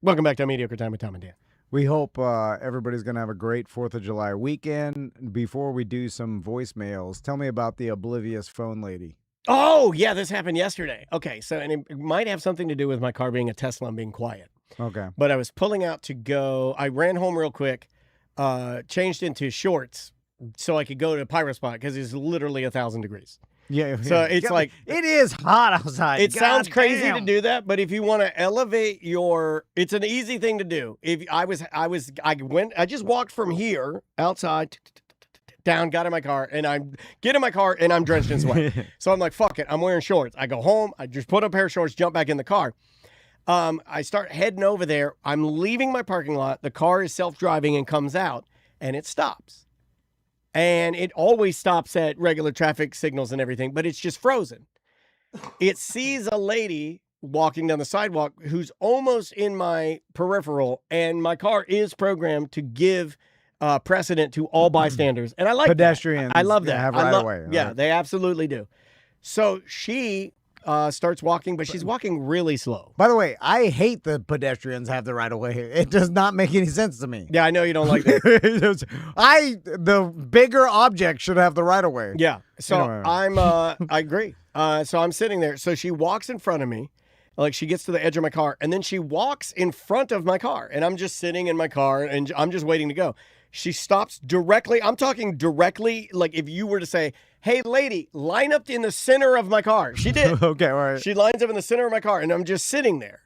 Welcome back to Mediocre Time with Tom and Dan. We hope everybody's going to have a great 4th of July weekend. Before we do some voicemails, tell me about the oblivious phone lady. Oh, yeah, this happened yesterday. Okay, so and it might have something to do with my car being a Tesla and being quiet. Okay. But I was pulling out to go. I ran home real quick, changed into shorts so I could go to Pyrospot because it's literally 1,000 degrees. Yeah. So it's like it is hot outside. It sounds crazy damn. to do that, but if you want to elevate it's an easy thing to do. If I just walked from here outside down, got in my car, and I get in my car and I'm drenched in sweat. So I'm like, fuck it, I'm wearing shorts. I go home, I just put a pair of shorts, jump back in the car. I start heading over there. I'm leaving my parking lot. The car is self-driving and comes out, and it stops. And it always stops at regular traffic signals and everything, but it's just frozen. It sees a lady walking down the sidewalk who's almost in my peripheral, and my car is programmed to give precedent to all bystanders. And I like pedestrians. That. I love that. Have right away. Yeah, right? They absolutely do. So she starts walking, but she's walking really slow. By the way, I hate the pedestrians have the right of way. It does not make any sense to me. Yeah, I know you don't like that. The bigger object should have the right of way. Yeah. So Anyway. I agree. So I'm sitting there. So she walks in front of me, like she gets to the edge of my car, and then she walks in front of my car, and I'm just sitting in my car, and I'm just waiting to go. She stops directly. I'm talking directly, like if you were to say, hey, lady, line up in the center of my car. She did. Okay, all right. She lines up in the center of my car, and I'm just sitting there.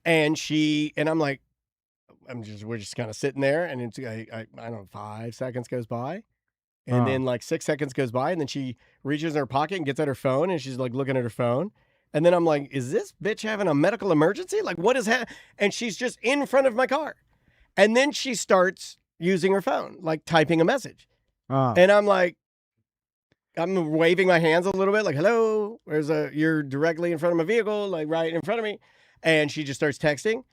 And I'm like, we're just kind of sitting there, and it's, I don't know, 5 seconds goes by. And then like 6 seconds goes by, and then she reaches in her pocket and gets out her phone, and she's like looking at her phone. And then I'm like, is this bitch having a medical emergency? Like, what is happening? And she's just in front of my car. And then she starts using her phone, like typing a message. And I'm like, I'm waving my hands a little bit, like, hello, you're directly in front of my vehicle, like right in front of me. And she just starts texting.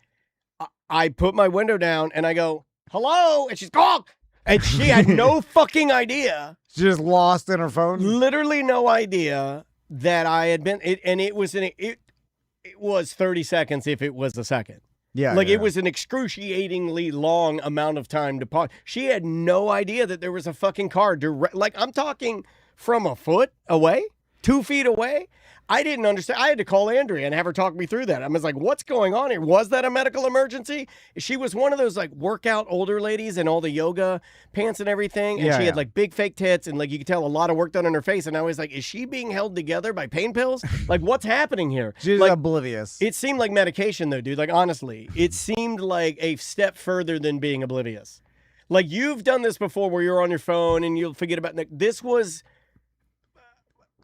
I put my window down and I go, hello. And she's gone. And she had no fucking idea. She's just lost in her phone. Literally no idea that I had been, it was 30 seconds if it was a second. Yeah. Like it was an excruciatingly long amount of time to pause. She had no idea that there was a fucking car like I'm talking from a foot away, 2 feet away. I didn't understand. I had to call Andrea and have her talk me through that. I was like, what's going on here? Was that a medical emergency? She was one of those like workout older ladies in all the yoga pants and everything. And she had like big fake tits and like you could tell a lot of work done on her face. And I was like, is she being held together by pain pills? Like what's happening here? She's like, oblivious. It seemed like medication though, dude. Like honestly, it seemed like a step further than being oblivious. Like you've done this before where you're on your phone and you'll forget about this was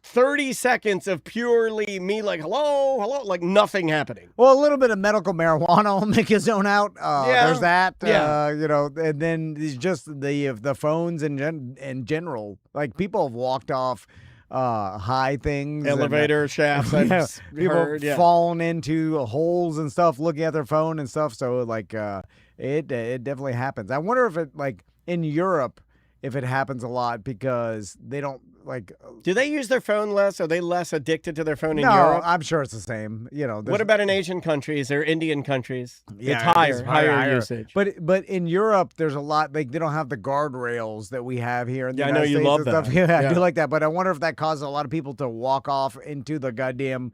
30 seconds of purely me like, hello, like nothing happening. Well, a little bit of medical marijuana will make his zone out. There's that. And then it's just the phones in general. Like people have walked off high things. Elevator shafts. People fallen into holes and stuff, looking at their phone and stuff. So like it definitely happens. I wonder if it like in Europe, if it happens a lot because they don't like. Do they use their phone less? Are they less addicted to their phone in no, Europe? I'm sure it's the same. What about in Asian countries or Indian countries? Yeah, it's higher usage. But in Europe, there's a lot. Like they don't have the guardrails that we have here in the I know United you States love and that. stuff. Yeah, I do like that. But I wonder if that causes a lot of people to walk off into the goddamn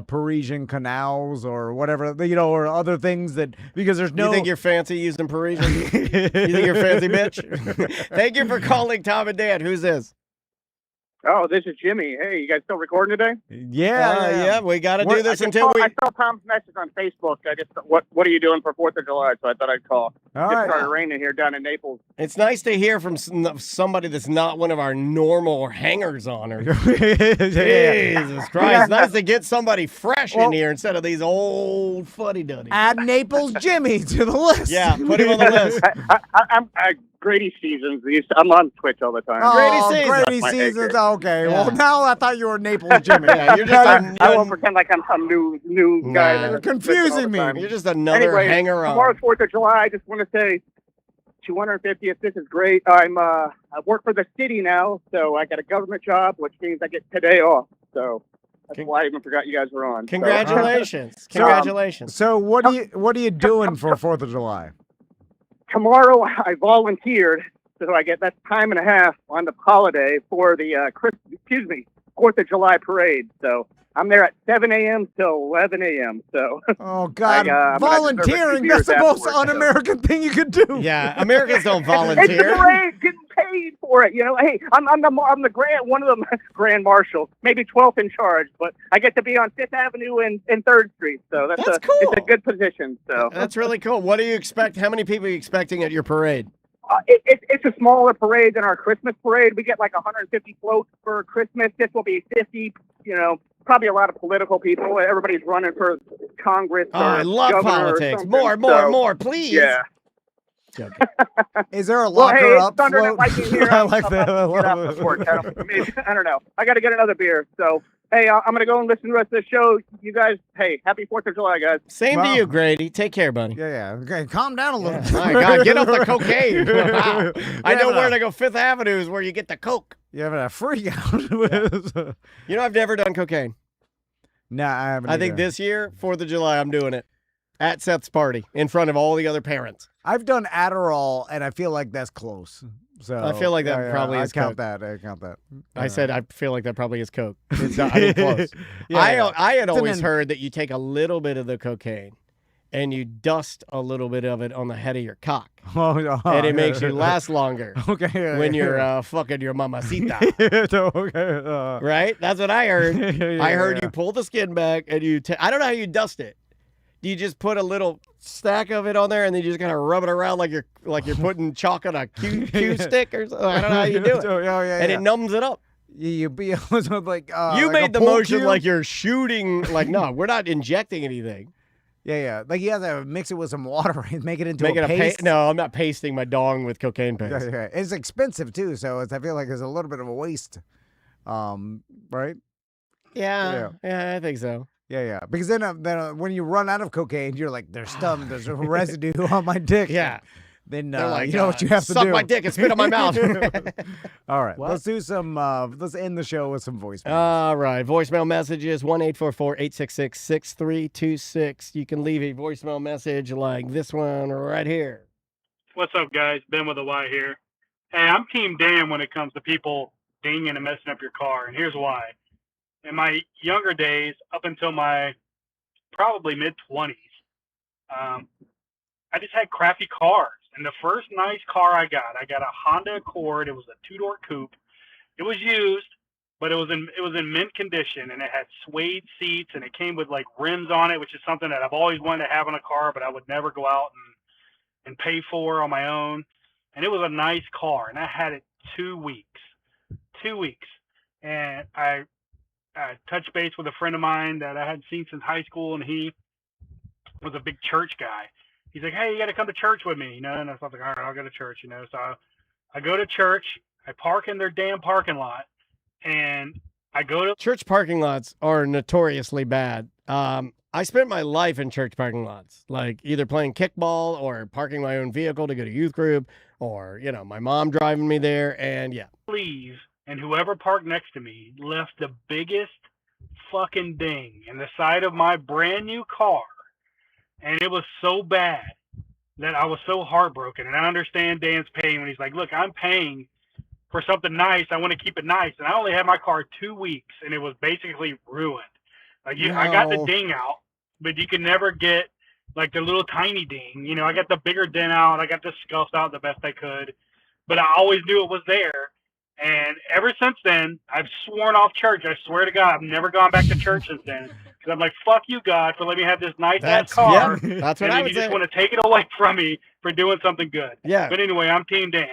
Parisian canals or whatever, or other things that because there's no. You think you're fancy using Parisian? You think you're fancy, bitch? Thank you for calling Tom and Dan. Who's this? Oh, this is Jimmy. Hey, you guys still recording today? Yeah, we got to do this until we. I saw Tom's message on Facebook. I just what are you doing for 4th of July? So I thought I'd call. All Just right. started raining here down in Naples. It's nice to hear from somebody that's not one of our normal hangers-oners. Jesus Christ. It's nice to get somebody fresh in here instead of these old fuddy-duddies. Add Naples Jimmy to the list. Yeah, put him on the list. I'm Grady Seasons. I'm on Twitch all the time. Grady Seasons. Okay. Well, now I thought you were Naples Jimmy. Yeah, you're just I won't pretend like I'm some new guy. You're confusing me. You're just another hanger-on. Tomorrow's 4th of July. I just want to say 250th. This is great. I work for the city now, so I got a government job, which means I get today off. So that's why I even forgot you guys were on. Congratulations. Congratulations. So what are you doing for 4th of July? Tomorrow I volunteered, so I get that time and a half on the holiday for the 4th of July parade. So I'm there at 7 a.m. till 11 a.m. So oh God, volunteering—that's the most un-American thing you could do. Yeah, Americans don't volunteer. It's the parade, getting paid for it. You know, hey, I'm one of the grand marshals, maybe 12th in charge, but I get to be on 5th Avenue and 3rd Street. So that's cool. It's a good position. So that's really cool. What do you expect? How many people are you expecting at your parade? It's a smaller parade than our Christmas parade. We get like 150 floats for Christmas. This will be 50. You know, probably a lot of political people. Everybody's running for Congress. Oh, I love politics. More, please. Yeah. Is there a locker up Thunder float? Here. I like that. I don't know. I got to get another beer. So, hey, I'm going to go and listen to the rest of the show. You guys, hey, happy 4th of July, guys. Same to you, Grady. Take care, buddy. Yeah. Okay, calm down a little. My God, get off the cocaine. Wow. I know where to go. 5th Avenue is where you get the coke. You having a freak out? You know, I've never done cocaine. No, I haven't. I think this year, 4th of July, I'm doing it at Seth's party in front of all the other parents. I've done Adderall, and I feel like that's close. So I feel like that probably is count coke. I count that. I said I feel like that probably is coke. It's not close. I had always heard that you take a little bit of the cocaine and you dust a little bit of it on the head of your cock. And it makes you last longer. When you're fucking your mamacita. Right? That's what I heard. I heard you pull the skin back and I don't know how you dust it. Do you just put a little stack of it on there and then you just kind of rub it around like you're putting chalk on a Q stick or something? I don't know how you do it. And it numbs it up. You be like you like made the pool motion cue? like you're shooting. Like, no, we're not injecting anything. Yeah. Like you have to mix it with some water and make it into a paste. No, I'm not pasting my dong with cocaine paste. Yeah. It's expensive too, so I feel like it's a little bit of a waste. Right? Yeah, I think so. Yeah. Because then when you run out of cocaine, you're like, there's a residue on my dick. Yeah. Then like, you know what you have to do. Suck my dick and spit on my mouth. All right. Let's do some, let's end the show with some voicemails. All right. Voicemail messages, 1-844-866-6326. You can leave a voicemail message like this one right here. What's up, guys? Ben with a Y here. Hey, I'm Team Dan when it comes to people dinging and messing up your car, and here's why. In my younger days, up until my probably mid-20s, I just had crappy cars. And the first nice car I got a Honda Accord. It was a 2-door coupe. It was used, but it was in mint condition, and it had suede seats, and it came with like rims on it, which is something that I've always wanted to have in a car, but I would never go out and pay for on my own. And it was a nice car, and I had it 2 weeks. 2 weeks. And I touched base with a friend of mine that I hadn't seen since high school, and he was a big church guy. He's like, hey, you got to come to church with me, and I was like, all right, I'll go to church, So I go to church, I park in their damn parking lot, and I go to... Church parking lots are notoriously bad. I spent my life in church parking lots, like either playing kickball or parking my own vehicle to go to youth group or, my mom driving me there, and leave, and whoever parked next to me left the biggest fucking ding in the side of my brand new car. And it was so bad that I was so heartbroken. And I understand Dan's pain when he's like, look, I'm paying for something nice. I want to keep it nice. And I only had my car 2 weeks, and it was basically ruined. Like I got the ding out, but you can never get like the little tiny ding. I got the bigger dent out. I got the scuffs out the best I could. But I always knew it was there. And ever since then, I've sworn off church. I swear to God, I've never gone back to church since then. Because I'm like, fuck you, God, for letting me have this nice-ass car. Yeah, that's what and I then would you say. just want to take it away from me for doing something good. Yeah. But anyway, I'm Team Dan.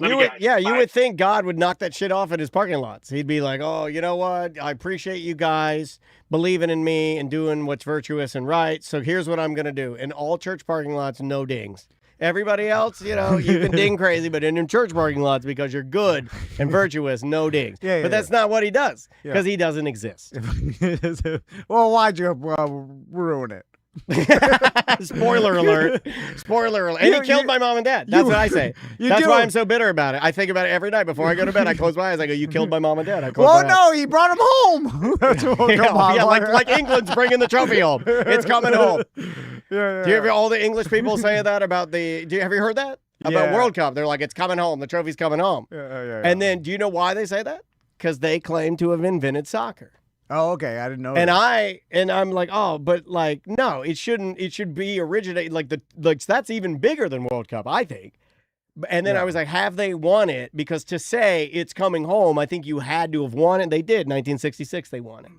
Love You you would, guys. yeah, you Bye. would think God would knock that shit off at his parking lots. He'd be like, oh, you know what? I appreciate you guys believing in me and doing what's virtuous and right. So here's what I'm going to do. In all church parking lots, no dings. Everybody else, you can ding crazy, but in church parking lots, because you're good and virtuous, no dings. Yeah, but that's not what he does, Yeah. because he doesn't exist. Well, why'd you ruin it? Spoiler alert. Spoiler alert. And he killed my mom and dad. That's what I say. That's why I'm so bitter about it. I think about it every night before I go to bed. I close my eyes. I go, you killed my mom and dad. I close Well, my no, he brought him home. That's what like England's bringing the trophy home. It's coming home. Yeah. Do you ever all the English people say that about have you heard that? About World Cup. They're like, it's coming home. The trophy's coming home. Yeah. And then do you know why they say that? Because they claim to have invented soccer. Oh, okay. I didn't know. And that. I'm like, oh, but like, no, it shouldn't. It should be originate like that's even bigger than World Cup, I think. And then I was like, have they won it? Because to say it's coming home, I think you had to have won it. They did. 1966, they won it.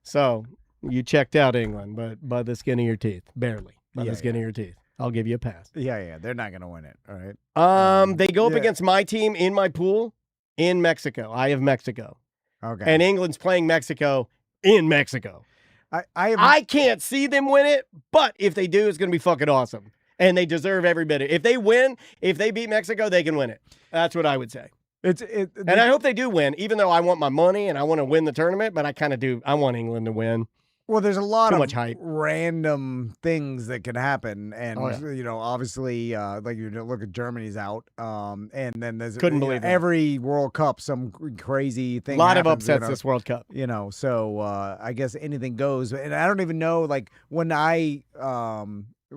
So you checked out England, but by the skin of your teeth, barely by the skin of your teeth. I'll give you a pass. Yeah. They're not gonna win it. All right. They go up against my team in my pool in Mexico. I have Mexico. Okay. And England's playing Mexico in Mexico. I can't see them win it, but if they do, it's going to be fucking awesome. And they deserve every bit of it. If they win, if they beat Mexico, they can win it. That's what I would say. And I hope they do win, even though I want my money and I want to win the tournament, but I kind of do. I want England to win. Well, there's a lot Too of much hype. random things that can happen, and Oh, yeah. obviously, like you look at Germany's out, and then there's Couldn't believe that. every World Cup some crazy thing. A lot of happens, upsets this World Cup. So I guess anything goes, and I don't even know like when I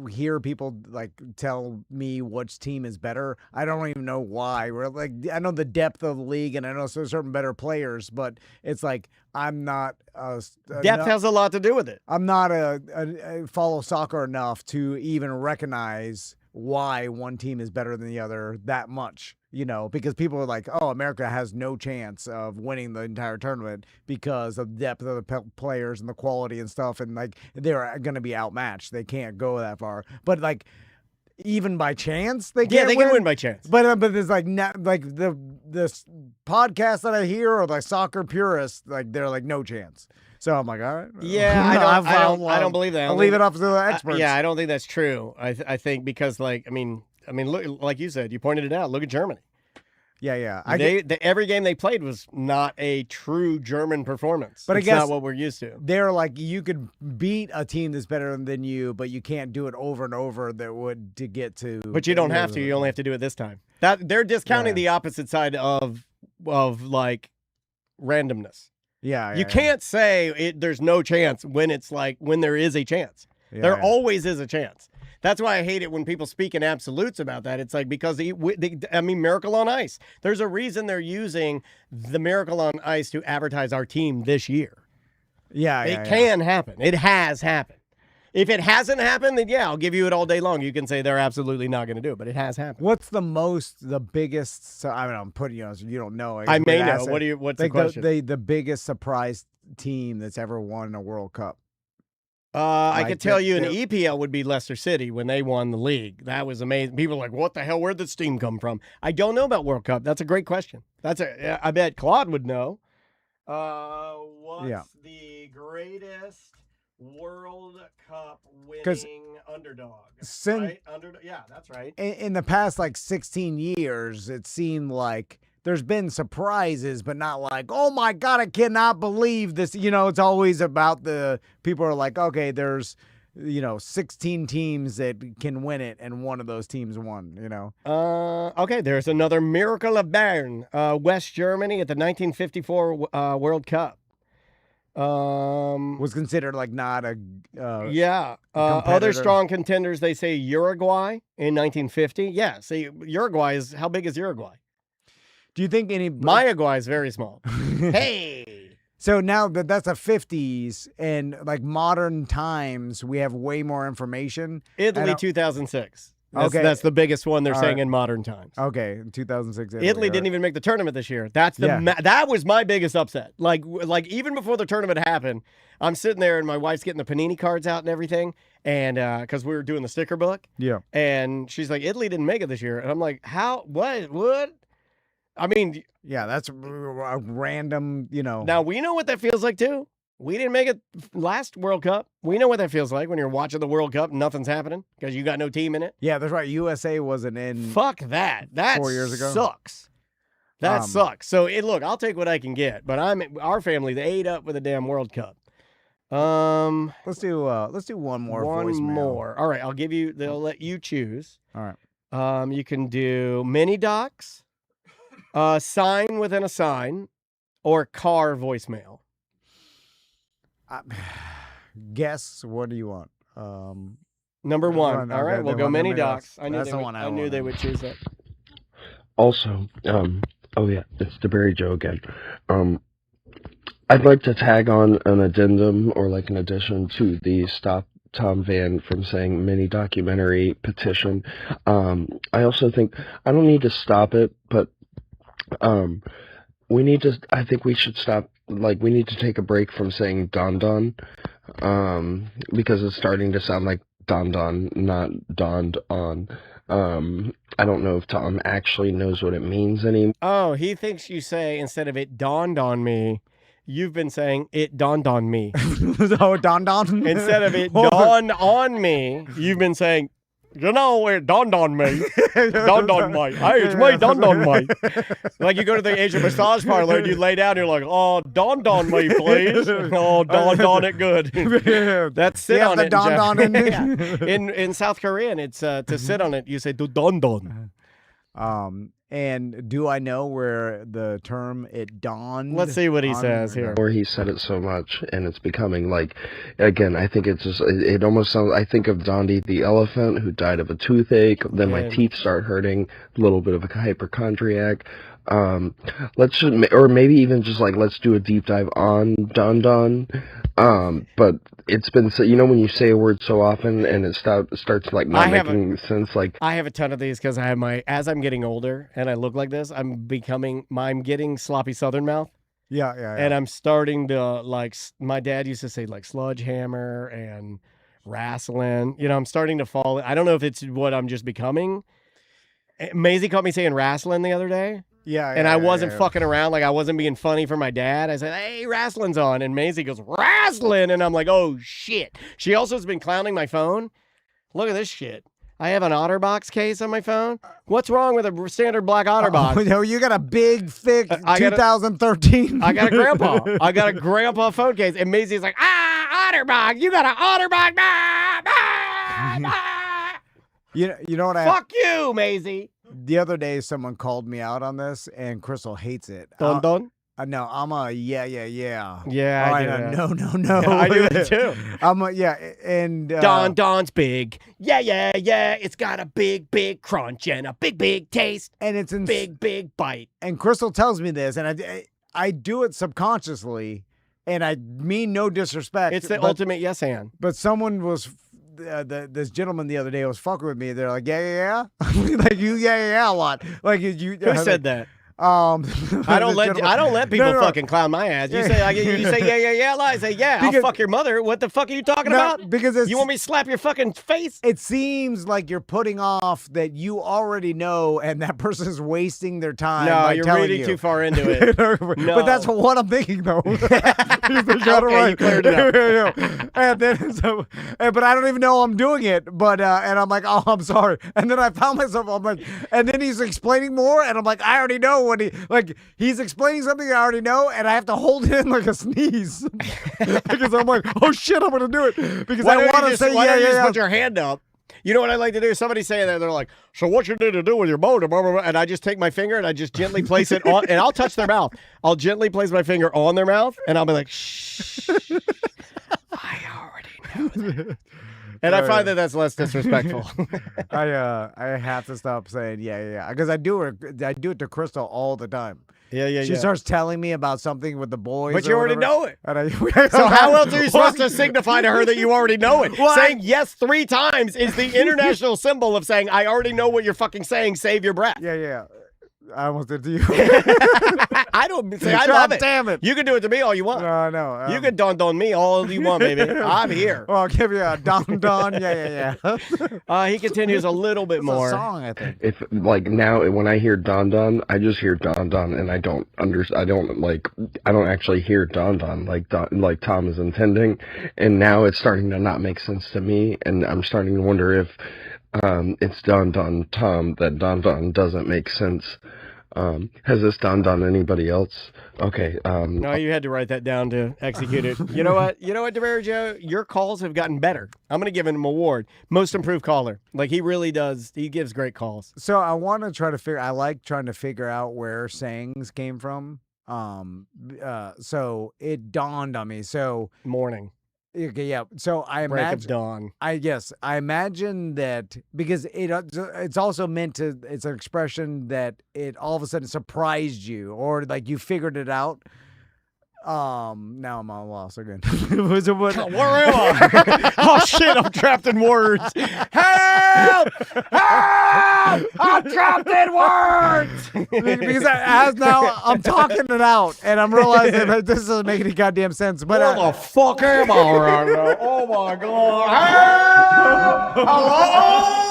hear people like tell me which team is better. I don't even know why. We're like, I know the depth of the league, and I know there's certain better players, but it's like I'm not. Depth has a lot to do with it. I'm not a follow soccer enough to even recognize why one team is better than the other that much. Because people are like, oh, America has no chance of winning the entire tournament because of the depth of the players and the quality and stuff. And like, they're going to be outmatched. They can't go that far. But like, even by chance, they can't can win by chance. But there's like, this podcast that I hear or like soccer purists, like they're like no chance. So I'm like, all right. Yeah, I don't believe that. I'll leave it up to the experts. Yeah, I don't think that's true. I think because like, I mean, look, like you said, you pointed it out. Look at Germany. Yeah. Every game they played was not a true German performance. But it's I guess not what we're used to. They're like, you could beat a team that's better than you, but you can't do it over and over to get to. But you don't have to. You only have to do it this time. That they're discounting the opposite side of like randomness. Yeah. You can't say there's no chance when it's like when there is a chance. There always is a chance. That's why I hate it when people speak in absolutes about that. It's like because Miracle on Ice. There's a reason they're using the Miracle on Ice to advertise our team this year. Yeah, it can happen. It has happened. If it hasn't happened, then I'll give you it all day long. You can say they're absolutely not going to do it, but it has happened. What's the biggest? So I'm putting you on. So you don't know. I may know. What's the question? The biggest surprise team that's ever won a World Cup. I could tell you an EPL would be Leicester City when they won the league. That was amazing. People are like, what the hell? Where'd this team come from? I don't know about World Cup. That's a great question. I bet Claude would know. What's the greatest World Cup winning underdog? Right? Yeah, that's right. In the past, 16 years, it seemed like there's been surprises, but not like, oh my God, I cannot believe this. It's always about the people are like, okay, there's, 16 teams that can win it, and one of those teams won, Okay, there's another Miracle of Bern, West Germany at the 1954 World Cup. Was considered not a other strong contenders, they say Uruguay in 1950. Yeah, see, Uruguay is, how big is Uruguay? Do you think my Uruguay is very small? Hey! So now that's a 50s, and modern times, we have way more information. Italy 2006. That's the biggest one they're saying in modern times. Okay, in 2006, Italy didn't even make the tournament this year. That was my biggest upset. Like even before the tournament happened, I'm sitting there and my wife's getting the panini cards out and everything, and because we were doing the sticker book. Yeah. And she's like, Italy didn't make it this year, and I'm like, how? What? I mean, yeah, that's a random. Now we know what that feels like too. We didn't make it last World Cup. We know what that feels like when you're watching the World Cup and nothing's happening because you got no team in it. Yeah, that's right. USA wasn't in. Fuck that. That 4 years ago sucks. That sucks. So look, I'll take what I can get, but our family they ate up with the damn World Cup. Let's do one more. One voicemail. more. All right, I'll give you. They'll let you choose. All right. You can do mini docs, sign within a sign, or car voicemail. Guess what do you want? Number one. All right, okay, we'll go mini docs. I knew I knew they would choose that. Also, oh yeah, it's the Berry Joe again. I'd like to tag on an addendum or like an addition to the Stop Tom Van from Saying mini documentary petition. I also think I don't need to stop it, but we need to. I think we should stop. Like we need to take a break from saying Don Don, because it's starting to sound like Don Don, not Donned on. I don't know if Tom actually knows what it means anymore. Oh, he thinks you say instead of it dawned on me, you've been saying it dawned on me. Oh, dawned on? Instead of it dawned on me, you've been saying, it dawned on me. Dawned on me. Hey, it's me, dawned on me. Like you go to the Asian massage parlor and you lay down and you're like, oh, dawned on me, please. Oh, dawned on it good. That's sit on it. Dawned on in South Korean, it's to sit on it, you say, dawned on. And do I know where the term it dawned? Let's see what he says here. Or he said it so much, and it's becoming like, again, I think it's just, it almost sounds, I think of Dondi the elephant who died of a toothache, then my teeth start hurting, a little bit of a hypochondriac. Let's just, or maybe even just like, let's do a deep dive on Don Don. But it's been, so, when you say a word so often and it starts like not making sense. Like I have a ton of these because I have as I'm getting older and I look like this, I'm getting sloppy Southern mouth. Yeah. And I'm starting to like, my dad used to say like sludge hammer and wrestling. I'm starting to fall. I don't know if it's what I'm just becoming. Maisie caught me saying wrestling the other day. Yeah. And I wasn't fucking around. Like I wasn't being funny for my dad. I said, hey, wrestling's on. And Maisie goes, wrestling. And I'm like, oh, shit. She also has been clowning my phone. Look at this shit. I have an OtterBox case on my phone. What's wrong with a standard black OtterBox? Oh, no, you got a big, thick 2013. I got a grandpa. I got a grandpa phone case. And Maisie's like, OtterBox. You got an OtterBox. You know what Fuck you, Maisie. The other day, someone called me out on this, and Crystal hates it. Don? No, I'm a yeah. Yeah, all I right, do. No. Yeah, I do it too. I'm a yeah, and Don's big. Yeah. It's got a big crunch and a big taste, and it's in big bite. And Crystal tells me this, and I do it subconsciously, and I mean no disrespect. It's the ultimate yes and. But someone was. This gentleman the other day was fucking with me. They're like, yeah. Like you, yeah a lot. Like you. Who said that? I don't let people fucking clown my ass. You say yeah. I say I'll fuck your mother. What the fuck are you talking about? Because you want me to slap your fucking face? It seems like you're putting off that you already know, and that person's wasting their time. No, you're reading too far into it. No. But that's what I'm thinking though. You cleared it up. And then but I don't even know I'm doing it. But and I'm like, oh, I'm sorry. And then I found myself, I'm like, and then he's explaining more, and I'm like, I already know. He's explaining something I already know, and I have to hold it in like a sneeze because I'm like, oh shit, I'm gonna do it because I want to say why don't you just put your hand up? You know what I like to do? Somebody saying that, they're like, so what you need to do with your motor? And I just take my finger and I just gently place it on, and I'll touch their mouth. I'll gently place my finger on their mouth, and I'll be like, shh, I already know that. And I find that that's less disrespectful. I have to stop saying yeah because I do it to Crystal all the time. She starts telling me about something with the boys. But you already know it. And So how else are you supposed to signify to her that you already know it? Saying yes 3 times is the international symbol of saying, I already know what you're fucking saying. Save your breath. Yeah. I almost did to you. I don't say I love it. Damn it. You can do it to me all you want. No. You can don me all you want, baby. I'm here. Well, I'll give you a don. Yeah. He continues a little bit more. A song, I think. If like now when I hear don, I just hear don, and I don't actually hear don like Tom is intending, and now it's starting to not make sense to me, and I'm starting to wonder if it's Don Tom that Don doesn't make sense. Has this dawned on anybody else? Okay. No, you had to write that down to execute it. You know what, DeBerry Joe? Your calls have gotten better. I'm going to give him an award. Most improved caller. Like, he really does. He gives great calls. So I want to try to I like trying to figure out where sayings came from. So it dawned on me. So morning. Okay, yeah. So I Break imagine of dawn. I imagine that because it's also meant to. It's an expression that it all of a sudden surprised you, or like you figured it out. Now I'm on loss again. Where am I? Oh shit! I'm trapped in words. Help! Help! I'm trapped in words. Because as now I'm talking it out, and I'm realizing that this doesn't make any goddamn sense. But where the fuck am I right now? Oh my god! Help! Hello!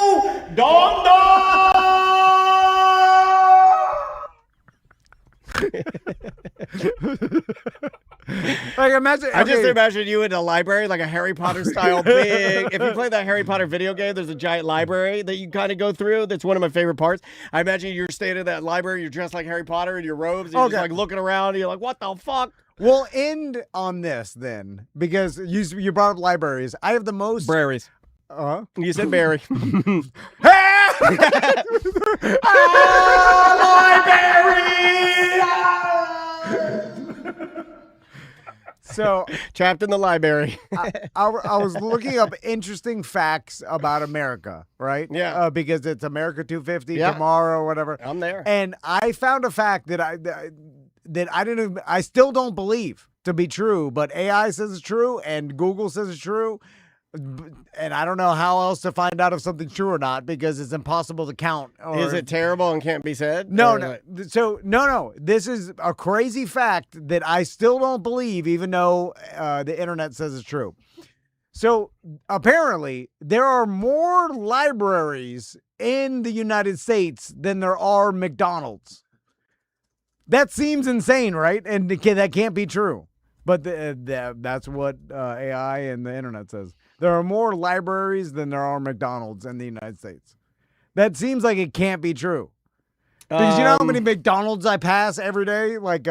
Like imagine. I just imagine you in a library, like a Harry Potter style big. If you play that Harry Potter video game, there's a giant library that you kind of go through. That's one of my favorite parts. I imagine you're staying in that library. You're dressed like Harry Potter in your robes. And you're just like looking around. And you're like, what the fuck? We'll end on this then, because you brought up libraries. I have the most Braries. You said Barry. So trapped in the library. I was looking up interesting facts about America, right? Yeah. Because it's America 250 tomorrow or whatever. I'm there. And I found a fact that I still don't believe to be true, but AI says it's true and Google says it's true. And I don't know how else to find out if something's true or not, because it's impossible to count. Is it terrible and can't be said? No. So, no. This is a crazy fact that I still don't believe, even though the internet says it's true. So, apparently, there are more libraries in the United States than there are McDonald's. That seems insane, right? And that can't be true. But that's what AI and the internet says. There are more libraries than there are McDonald's in the United States. That seems like it can't be true. Because you know how many McDonald's I pass every day? Like,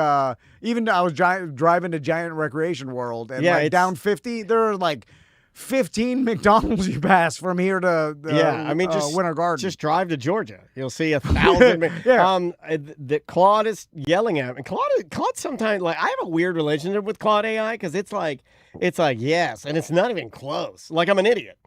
even I was driving to Giant Recreation World, and down 50, there are like 15 McDonald's you pass from here to Winter Garden. Just drive to Georgia. You'll see 1,000. That Claude is yelling at me. Claude sometimes, like, I have a weird relationship with Claude AI because it's like yes, and it's not even close. Like, I'm an idiot.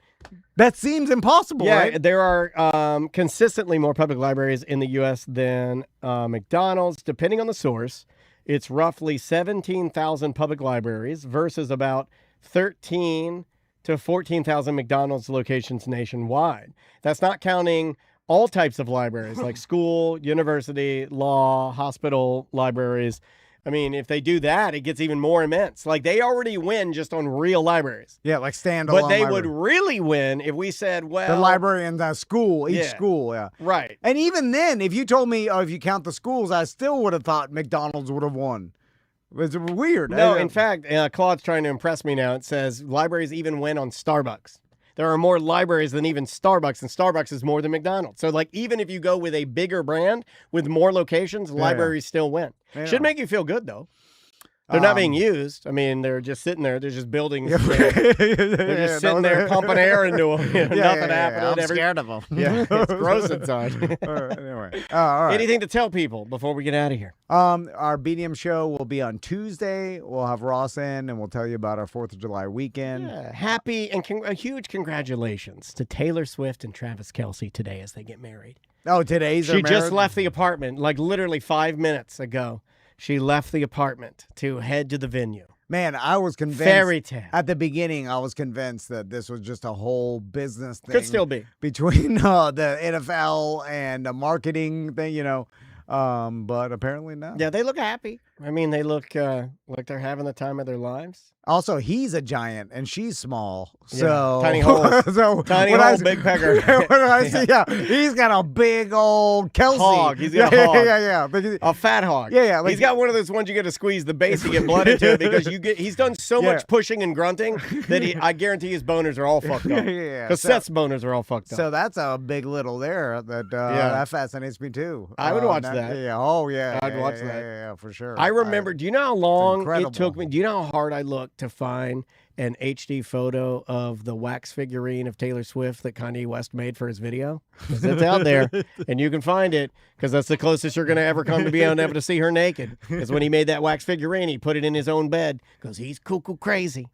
That seems impossible, right? There are consistently more public libraries in the U.S. than McDonald's, depending on the source. It's roughly 17,000 public libraries versus about 13 to 14,000 McDonald's locations nationwide. That's not counting all types of libraries like school, university, law, hospital libraries. I mean, if they do that, it gets even more immense. Like, they already win just on real libraries. Yeah, like standalone. But they library. would really win if we said, well, the library and the school, each school, right. And even then, if you told me, if you count the schools, I still would have thought McDonald's would have won. It's weird. No, in fact, Claude's trying to impress me now. It says libraries even win on Starbucks. There are more libraries than even Starbucks, and Starbucks is more than McDonald's. So, like, even if you go with a bigger brand with more locations, libraries still win. Yeah. Should make you feel good, though. They're not being used. I mean, they're just sitting there. They're just building. They're just sitting there pumping air into them. Nothing happening. I'm scared of them. Yeah, it's gross inside. Anyway, all right. Anything to tell people before we get out of here? Our BDM show will be on Tuesday. We'll have Ross in, and we'll tell you about our 4th of July weekend. Yeah, happy and a huge congratulations to Taylor Swift and Travis Kelce today as they get married. Oh, today's She just left the apartment, like literally 5 minutes ago. she left the apartment to head to the venue. Man, I was convinced. Fairy tale. At the beginning, I was convinced that this was just a whole business thing. Could still be. Between the NFL and the marketing thing, but apparently not. Yeah, they look happy. I mean, they look like they're having the time of their lives. Also, he's a giant and she's small. So tiny hole. Tiny hole, big pecker. What do I see? Yeah, he's got a big old Kelsey. Hog. He's got a hog. Yeah. A fat hog. Yeah. He's got one of those ones you get to squeeze the base to get blood into it because he's done so much pushing and grunting that I guarantee his boners are all fucked up. Yeah. Because Seth's boners are all fucked up. So that's a big little there that fascinates me too. I would watch that. Yeah. Oh yeah. I'd watch that. Yeah, for sure. I remember. Do you know how long it took me? Do you know how hard I looked to find an HD photo of the wax figurine of Taylor Swift that Kanye West made for his video? 'Cause it's out there, and you can find it because that's the closest you're going to ever come to being able to see her naked. Because when he made that wax figurine, he put it in his own bed because he's cuckoo crazy.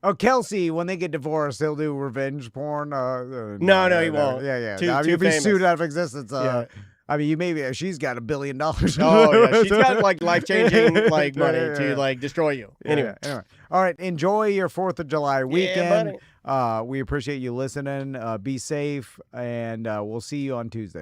Oh, Kelsey, when they get divorced, he'll do revenge porn. No, he won't. Yeah. Too if he's famous. sued out of existence. I mean, she's got $1 billion. Oh yeah, she's got like life-changing money to destroy you. Anyway. All right, enjoy your 4th of July weekend. We appreciate you listening. Be safe, and we'll see you on Tuesday.